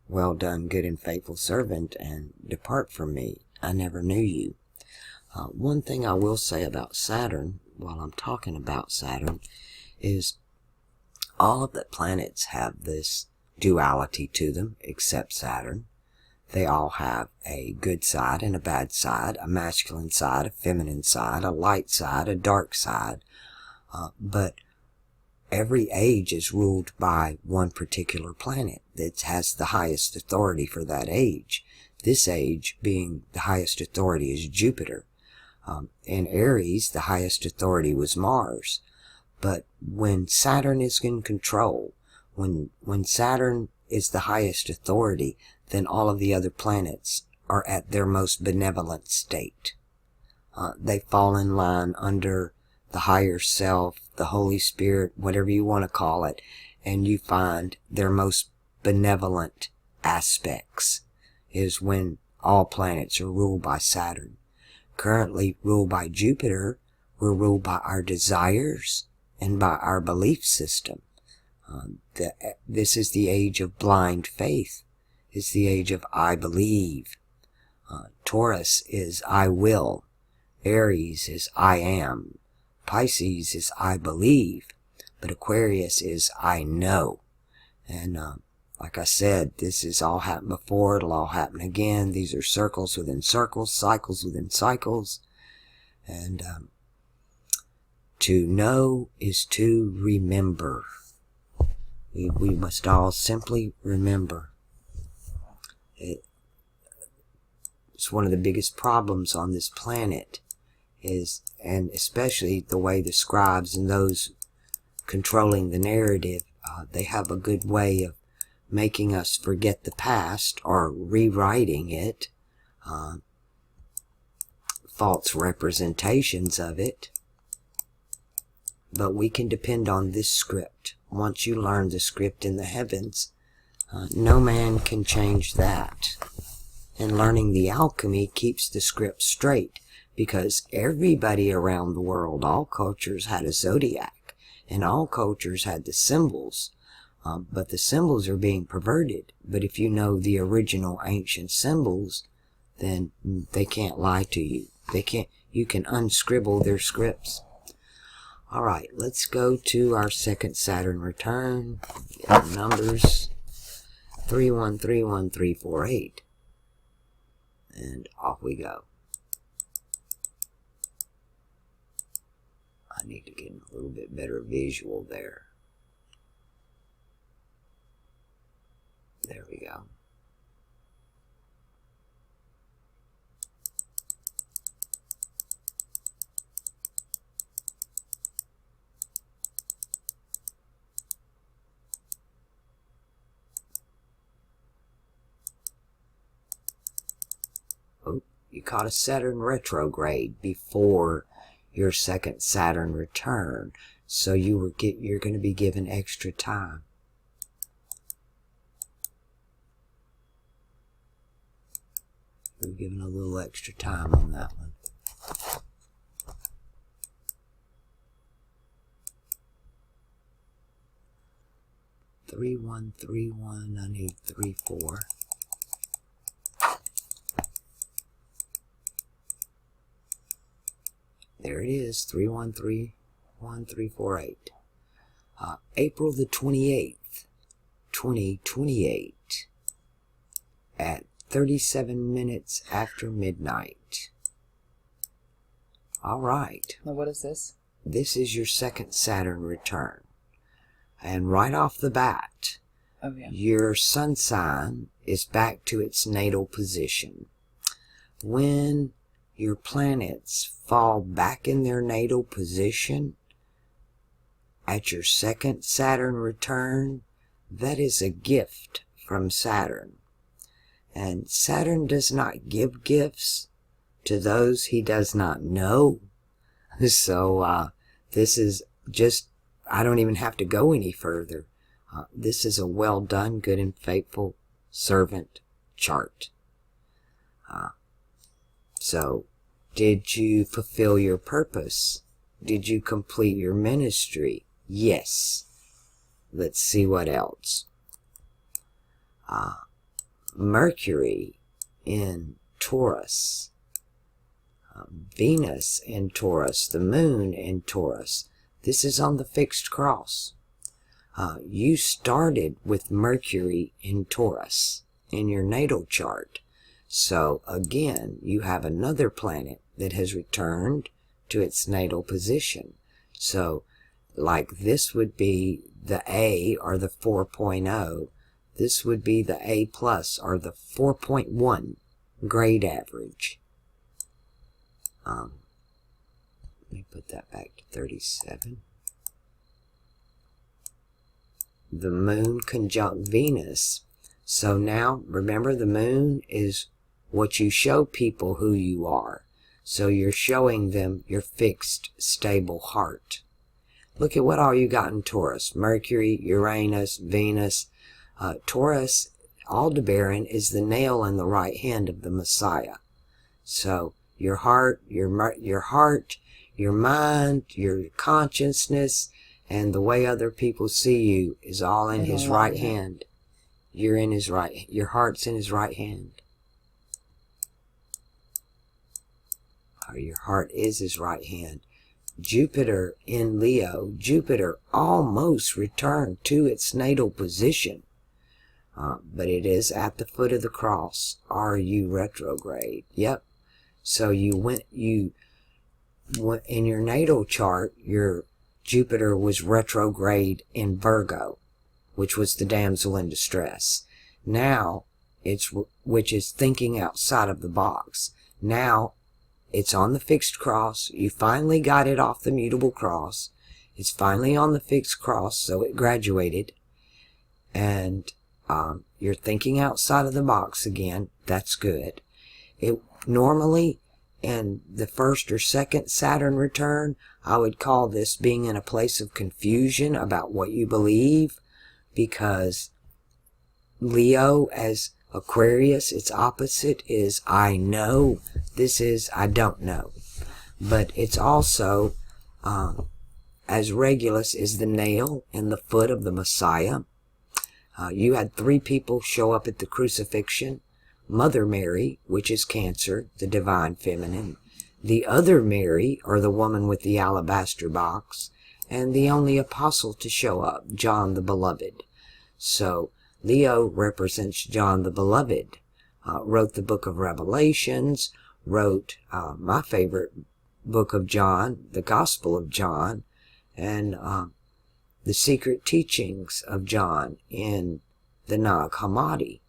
Well done, good and faithful servant, and depart from me, I never knew you. One thing I will say about Saturn, while I'm talking about Saturn, is all of the planets have this duality to them, except Saturn. They all have a good side and a bad side, a masculine side, a feminine side, a light side, a dark side. But every age is ruled by one particular planet that has the highest authority for that age. This age being the highest authority is Jupiter. In Aries, the highest authority was Mars. But when Saturn is in control, when Saturn is the highest authority, then all of the other planets are at their most benevolent state. They fall in line under the higher self, the Holy Spirit, whatever you want to call it, and you find their most benevolent aspects is when all planets are ruled by Saturn. Currently ruled by Jupiter, we're ruled by our desires and by our belief system. This is the age of blind faith. It's the age of I believe. Taurus is I will. Aries is I am. Pisces is I believe. But Aquarius is I know. And like I said, this has all happened before. It'll all happen again. These are circles within circles, cycles within cycles. And to know is to remember. We must all simply remember. It's one of the biggest problems on this planet is, and especially the way the scribes and those controlling the narrative, they have a good way of making us forget the past or rewriting it, false representations of it. But we can depend on this script. Once you learn the script in the heavens, no man can change that. And learning the alchemy keeps the script straight, because everybody around the world, all cultures had a zodiac, and all cultures had the symbols. But the symbols are being perverted. But if you know the original ancient symbols, then they can't lie to you. You can unscribble their scripts. Alright, let's go to our second Saturn return. Numbers 3131348. And off we go. I need to get a little bit better visual there. There we go. Oh, you caught a Saturn retrograde before your second Saturn return, so you're going to be given extra time. We're given a little extra time on that one. Three one 31. I need 34. There it is, 3131348. April the 28th, 2028, at 37 minutes after midnight. All right. Now what is this? This is your second Saturn return. And right off the bat, your sun sign is back to its natal position. When your planets fall back in their natal position at your second Saturn return, that is a gift from Saturn. And Saturn does not give gifts to those he does not know. So this is just, I don't even have to go any further. This is a well done, good and faithful servant chart. So, did you fulfill your purpose? Did you complete your ministry? Yes. Let's see what else. Mercury in Taurus. Venus in Taurus. The moon in Taurus. This is on the fixed cross. You started with Mercury in Taurus in your natal chart. So again, you have another planet that has returned to its natal position. So like this would be the A or the 4.0. This would be the A plus or the 4.1 grade average. Let me put that back to 37. The moon conjunct Venus. So now, remember, the moon is what you show people who you are. So you're showing them your fixed, stable heart. Look at what all you got in Taurus. Mercury, Uranus, Venus. Taurus, Aldebaran, is the nail in the right hand of the Messiah. So your heart, your mind, your consciousness, and the way other people see you is all in his right hand. You're in his right. Your heart's in his right hand. Or your heart is his right hand. Jupiter in Leo. Jupiter almost returned to its natal position. But it is at the foot of the cross. Are you retrograde? Yep. So in your natal chart, your Jupiter was retrograde in Virgo, which was the damsel in distress. Now, which is thinking outside of the box. Now, it's on the fixed cross. You finally got it off the mutable cross. It's finally on the fixed cross, so it graduated. And you're thinking outside of the box again. That's good. It normally, in the first or second Saturn return, I would call this being in a place of confusion about what you believe, because Leo, as Aquarius, its opposite is I know. This is I don't know. But it's also, as Regulus is the nail in the foot of the Messiah. You had 3 people show up at the crucifixion. Mother Mary, which is Cancer, the divine feminine. The other Mary, or the woman with the alabaster box. And the only apostle to show up, John the Beloved. So Leo represents John the Beloved. Wrote the book of Revelations. Wrote my favorite book of John, the Gospel of John. And the secret teachings of John in the Nag Hammadi.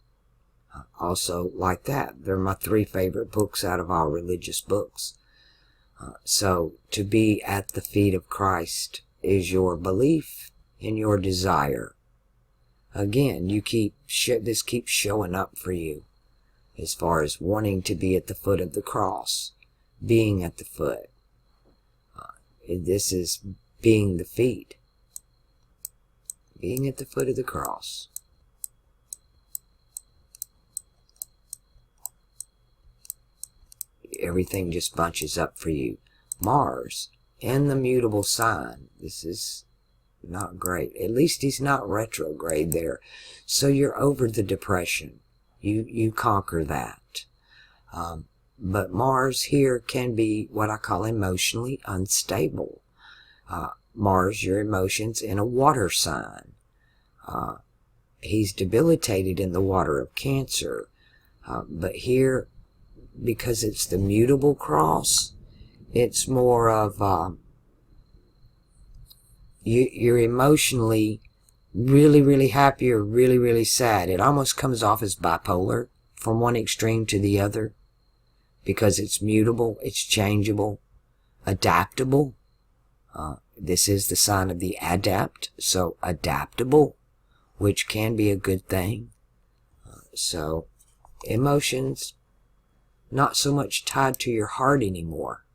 Also like that. They're my 3 favorite books out of all religious books. So to be at the feet of Christ is your belief and your desire. Again, this keeps showing up for you as far as wanting to be at the foot of the cross, being at the foot. This is being the feet. Being at the foot of the cross. Everything just bunches up for you. Mars, in the mutable sign. This is not great. At least he's not retrograde there. So you're over the depression. You conquer that. But Mars here can be what I call emotionally unstable. Mars, your emotions in a water sign. He's debilitated in the water of Cancer. But here, because it's the mutable cross, it's more of you're emotionally really, really happy or really, really sad. It almost comes off as bipolar from one extreme to the other, because it's mutable, it's changeable, adaptable. This is the sign of the adept, so adaptable, which can be a good thing. So emotions, not so much tied to your heart anymore.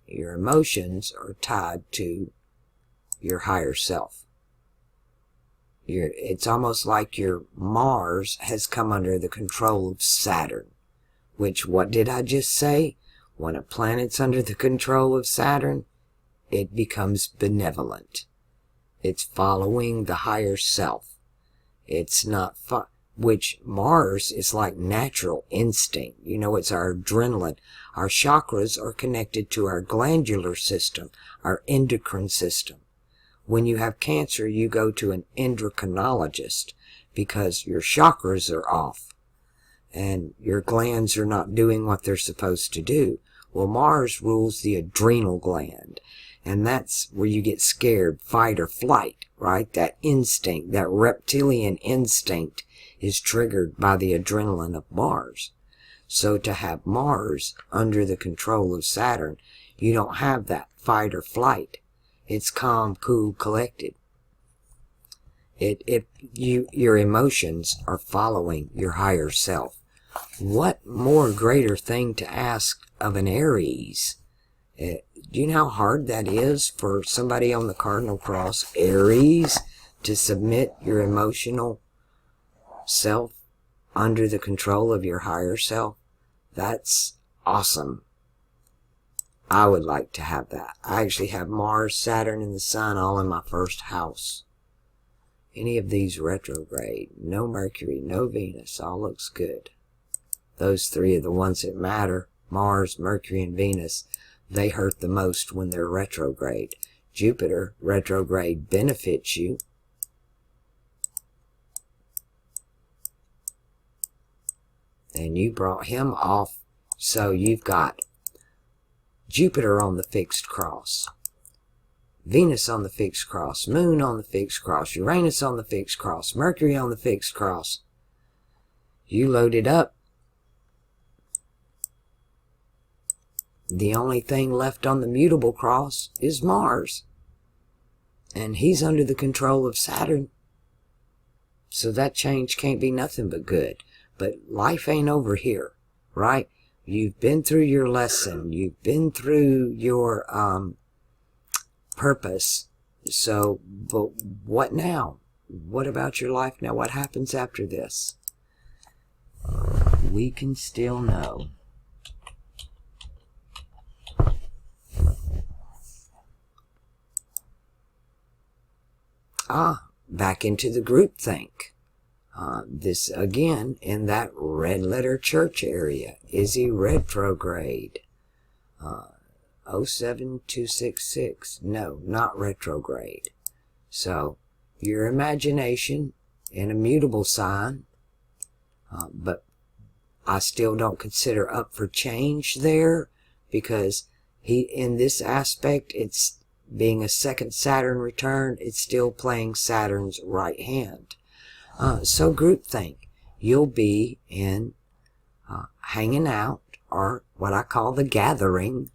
Your emotions are tied to your higher self. It's almost like your Mars has come under the control of Saturn, which, what did I just say? When a planet's under the control of Saturn, it becomes benevolent. It's following the higher self. It's not which Mars is like natural instinct. You know, it's our adrenaline. Our chakras are connected to our glandular system, our endocrine system. When you have Cancer, you go to an endocrinologist because your chakras are off and your glands are not doing what they're supposed to do. Well, Mars rules the adrenal gland, and that's where you get scared, fight or flight, right? That instinct, that reptilian instinct is triggered by the adrenaline of Mars. So to have Mars under the control of Saturn, you don't have that fight or flight. It's calm, cool, collected. Your emotions are following your higher self. What more greater thing to ask of an Aries Do you know how hard that is for somebody on the cardinal cross, Aries, to submit your emotional self under the control of your higher self? That's awesome. I would like to have that. I actually have Mars, Saturn, and the Sun all in my first house. Any of these retrograde, no Mercury, no Venus, all looks good. Those three are the ones that matter. Mars, Mercury, and Venus, they hurt the most when they're retrograde. Jupiter, retrograde, benefits you. And you brought him off, so you've got Jupiter on the fixed cross, Venus on the fixed cross, Moon on the fixed cross, Uranus on the fixed cross, Mercury on the fixed cross. You loaded up. The only thing left on the mutable cross is Mars. And he's under the control of Saturn. So that change can't be nothing but good. But life ain't over here, right? You've been through your lesson. You've been through your purpose. So, but what now? What about your life now? What happens after this? We can still know. Back into the groupthink. This again in that red letter church area. Is he retrograde? 07266. No, not retrograde. So your imagination in a mutable sign, but I still don't consider up for change there, because he, in this aspect, it's being a second Saturn return, it's still playing Saturn's right hand. So groupthink, you'll be in hanging out, or what I call the gathering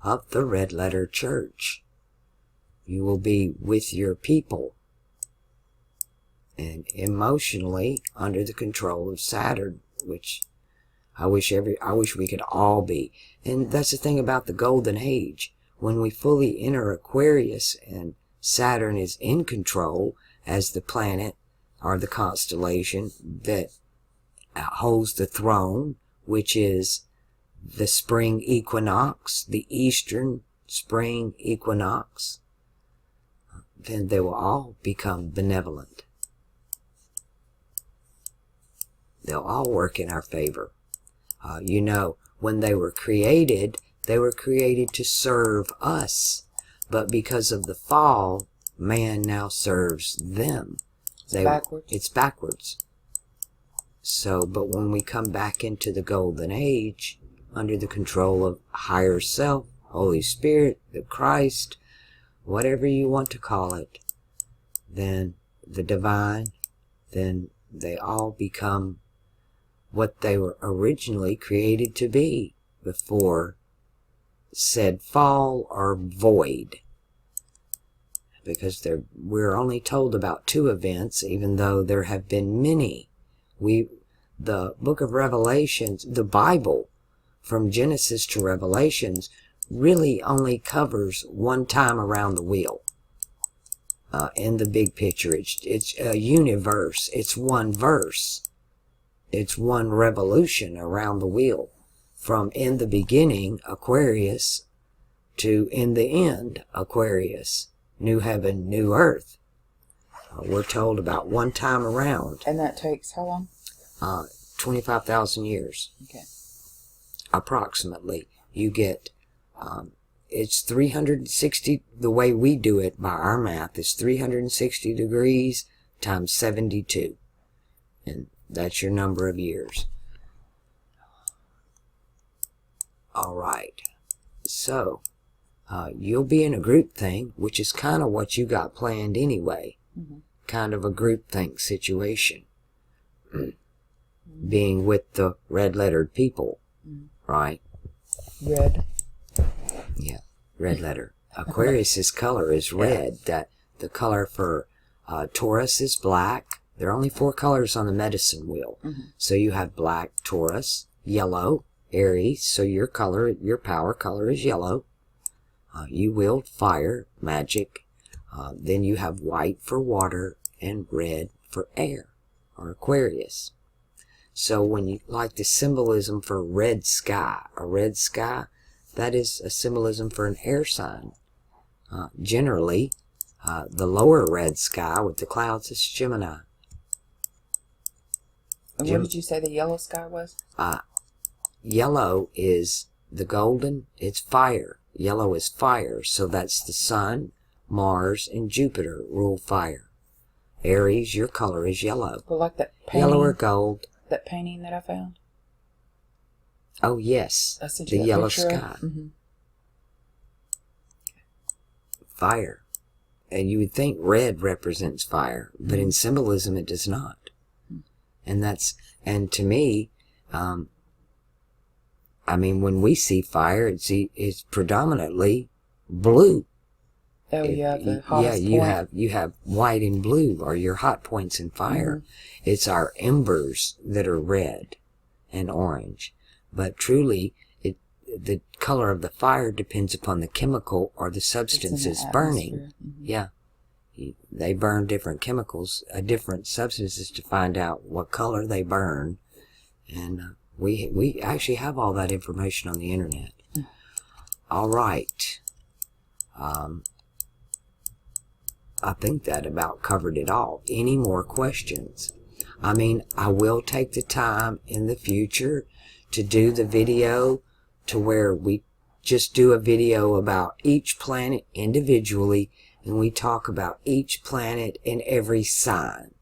of the red letter church. You will be with your people and emotionally under the control of Saturn, which I wish we could all be. And that's the thing about the golden age. When we fully enter Aquarius and Saturn is in control as the planet or the constellation that holds the throne, which is the spring equinox, the eastern spring equinox, then they will all become benevolent. They'll all work in our favor. You know, when they were created to serve us. But because of the fall, man now serves them. It's backwards. So, but when we come back into the golden age, under the control of higher self, Holy Spirit, the Christ, whatever you want to call it, then the divine, then they all become what they were originally created to be before said fall or void. Because we're only told about two events, even though there have been many. The book of Revelations, the Bible, from Genesis to Revelations, really only covers one time around the wheel. In the big picture, it's a universe. It's one verse. It's one revolution around the wheel. From in the beginning, Aquarius, to in the end, Aquarius. New heaven, new earth. We're told about one time around. And that takes how long? 25,000 years. Okay. Approximately. You get, it's 360, the way we do it by our math is 360 degrees times 72. And that's your number of years. Alright. So, you'll be in a group thing, which is kind of what you got planned anyway. Mm-hmm. Kind of a group think situation. Being with the red-lettered people, right? Red. Yeah, red letter. Aquarius's color is red. That the color for Taurus is black. There are only 4 colors on the medicine wheel. Mm-hmm. So you have black, Taurus, yellow, Aries. So your color, your power color is yellow. You wield fire, magic. Then you have white for water and red for air, or Aquarius. So when you like the symbolism for red sky, a red sky, that is a symbolism for an air sign. Generally, the lower red sky with the clouds is Gemini. And what did you say the yellow sky was? Yellow is the golden, it's fire. Yellow is fire, so that's the Sun, Mars, and Jupiter rule fire. Aries, your color is yellow. Well, like that painting, yellow or gold. That painting that I found? Oh, yes. The yellow sky. Mm-hmm. Fire. And you would think red represents fire, but in symbolism it does not. And to me, I mean, when we see fire, it's predominantly blue. Oh, yeah, the hottest point. You have white and blue are your hot points in fire. Mm-hmm. It's our embers that are red and orange. But truly, the color of the fire depends upon the chemical or the substances burning. Mm-hmm. Yeah. They burn different chemicals, different substances to find out what color they burn. And we actually have all that information on the internet. Mm. All right. I think that about covered it all. Any more questions? I mean, I will take the time in the future to do the video to where we just do a video about each planet individually, and we talk about each planet in every sign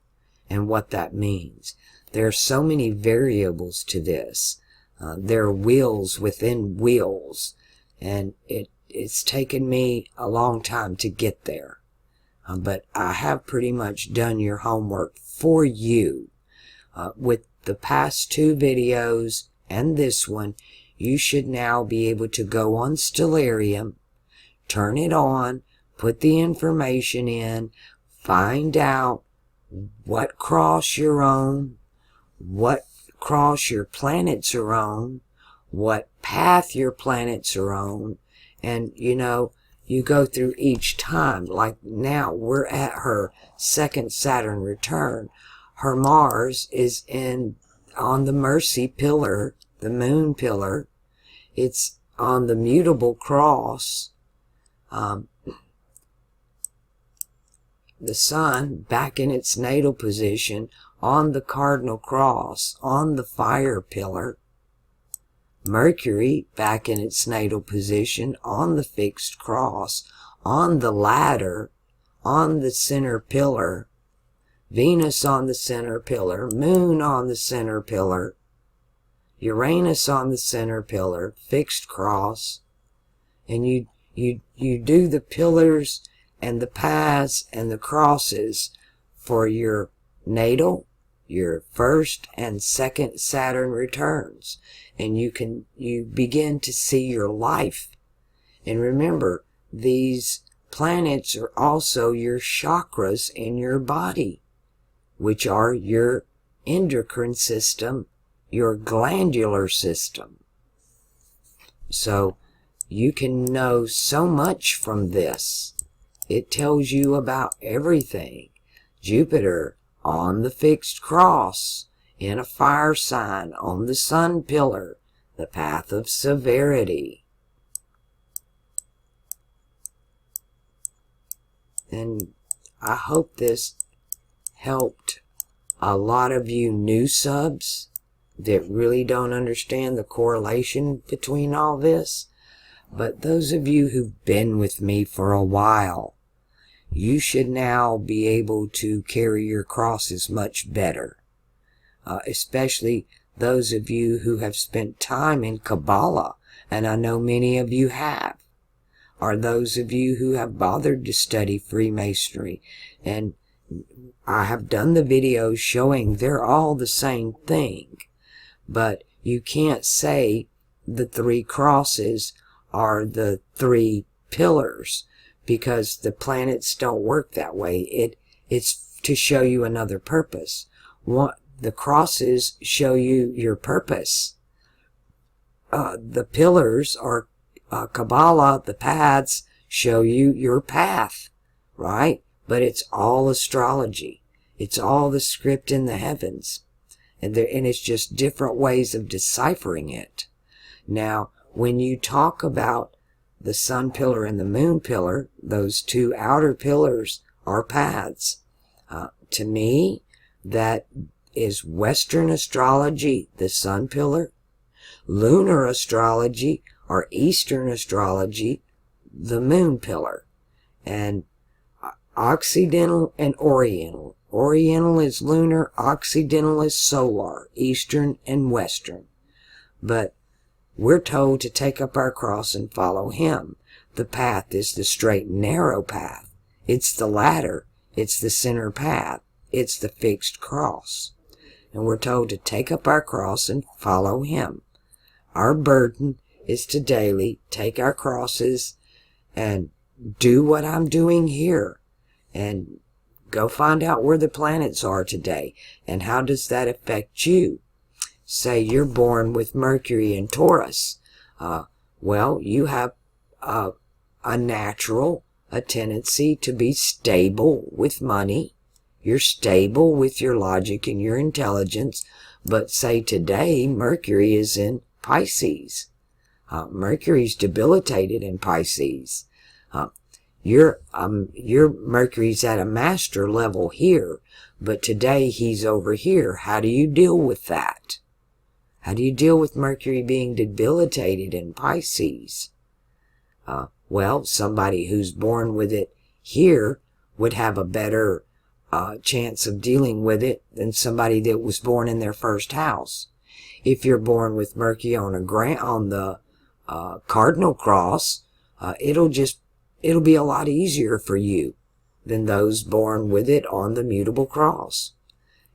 and what that means. There are so many variables to this. There are wheels within wheels, and it's taken me a long time to get there. But I have pretty much done your homework for you. With the past 2 videos and this one, you should now be able to go on Stellarium, turn it on, put the information in, find out what cross you're on, what cross your planets are on, what path your planets are on, and you go through each time. Like now, we're at her second Saturn return. Her Mars is on the Mercy pillar, the moon pillar. It's on the mutable cross. The Sun back in its natal position on the cardinal cross, on the fire pillar. Mercury back in its natal position on the fixed cross, on the ladder, on the center pillar. Venus on the center pillar, Moon on the center pillar, Uranus on the center pillar, fixed cross. And you do the pillars and the paths and the crosses for your natal, your first and second Saturn returns. And you begin to see your life. And remember, these planets are also your chakras in your body, which are your endocrine system, your glandular system. So you can know so much from this. It tells you about everything. Jupiter on the fixed cross, in a fire sign on the Sun pillar, the path of severity. And I hope this helped a lot of you new subs that really don't understand the correlation between all this. But those of you who've been with me for a while, you should now be able to carry your crosses much better. Especially those of you who have spent time in Kabbalah, and I know many of you have, or those of you who have bothered to study Freemasonry. And I have done the videos showing they're all the same thing, but you can't say the 3 crosses are the 3 pillars, because the planets don't work that way. It's to show you another purpose. The crosses show you your purpose. The pillars are Kabbalah, the paths show you your path, right? But it's all astrology. It's all the script in the heavens. And it's just different ways of deciphering it. Now, when you talk about the sun pillar and the moon pillar, those two outer pillars are paths. To me, that is Western astrology, the sun pillar. Lunar astrology, or Eastern astrology, the moon pillar. And Occidental and Oriental. Oriental is lunar, Occidental is solar, Eastern and Western. But we're told to take up our cross and follow him. The path is the straight and narrow path. It's the ladder. It's the center path. It's the fixed cross. And we're told to take up our cross and follow him. Our burden is to daily take our crosses and do what I'm doing here. And go find out where the planets are today. And how does that affect you? Say you're born with Mercury in Taurus. Well, you have a tendency to be stable with money. You're stable with your logic and your intelligence. But say today Mercury is in Pisces. Mercury's debilitated in Pisces. Your Mercury's at a master level here, but today he's over here. How do you deal with that? How do you deal with Mercury being debilitated in Pisces? Well, somebody who's born with it here would have a better chance of dealing with it than somebody that was born in their first house. If you're born with Mercury on the cardinal cross, it'll be a lot easier for you than those born with it on the mutable cross.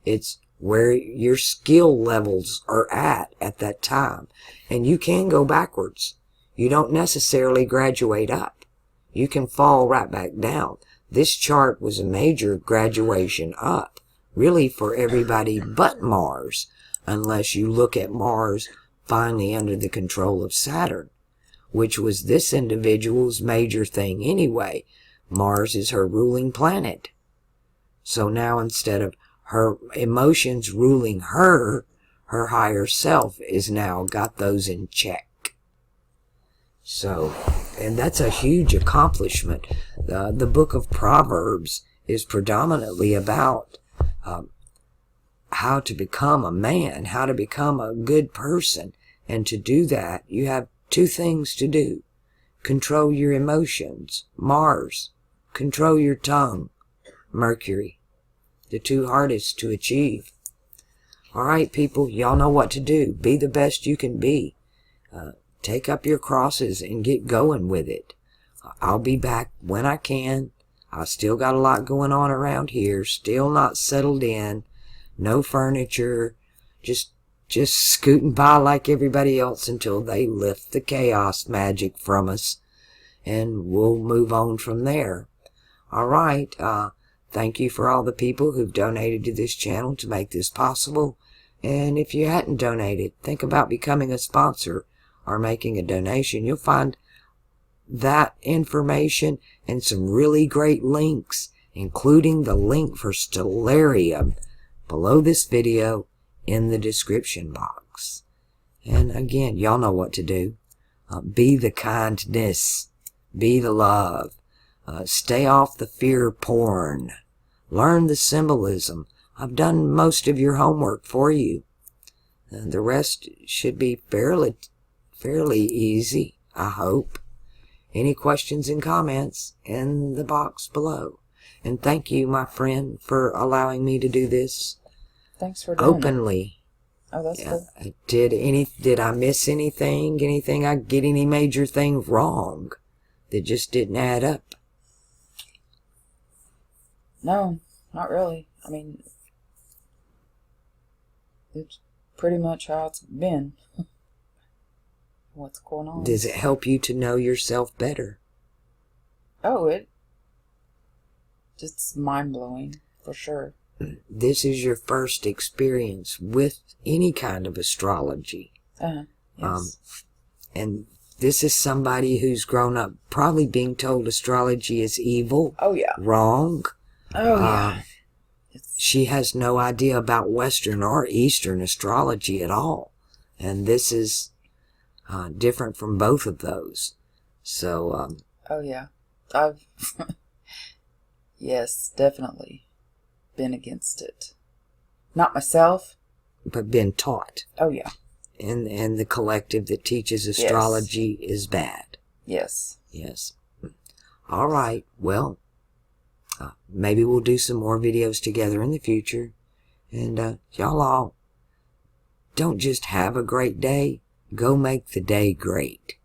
It's where your skill levels are at that time. And you can go backwards. You don't necessarily graduate up. You can fall right back down. This chart was a major graduation up, really for everybody but Mars, unless you look at Mars finally under the control of Saturn, which was this individual's major thing anyway. Mars is her ruling planet. So now instead of her emotions ruling her higher self is now got those in check. So, and that's a huge accomplishment. The book of Proverbs is predominantly about how to become a man, how to become a good person. And to do that, you have two things to do. Control your emotions, Mars. Control your tongue, Mercury. The two hardest to achieve. All right, people, y'all know what to do. Be the best you can be. Take up your crosses and get going with it. I'll be back when I can. I still got a lot going on around here. Still not settled in. No furniture. Just scooting by like everybody else until they lift the chaos magic from us. And we'll move on from there. All right. Thank you for all the people who've donated to this channel to make this possible. And if you hadn't donated, think about becoming a sponsor or making a donation. You'll find that information and some really great links, including the link for Stellarium below this video in the description box. And again, y'all know what to do. Be the kindness. Be the love. Stay off the fear porn. Learn the symbolism. I've done most of your homework for you. The rest should be fairly easy, I hope. Any questions and comments in the box below. And thank you, my friend, for allowing me to do this. Thanks for doing openly. It. Oh, that's cool. Did I miss anything? I get any major thing wrong that just didn't add up? No, not really. I mean, it's pretty much how it's been. What's going on? Does it help you to know yourself better? Oh, it just mind-blowing, for sure. This is your first experience with any kind of astrology. Yes. And this is somebody who's grown up probably being told astrology is evil. Oh, yeah. Wrong. Oh, yeah. She has no idea about Western or Eastern astrology at all. And this is different from both of those. So, oh, yeah. I've, yes, definitely been against it. Not myself. But been taught. Oh, yeah. And the collective that teaches astrology is bad. Yes. Yes. All right. Well, maybe we'll do some more videos together in the future. And y'all all don't just have a great day. Go make the day great.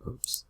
Oops.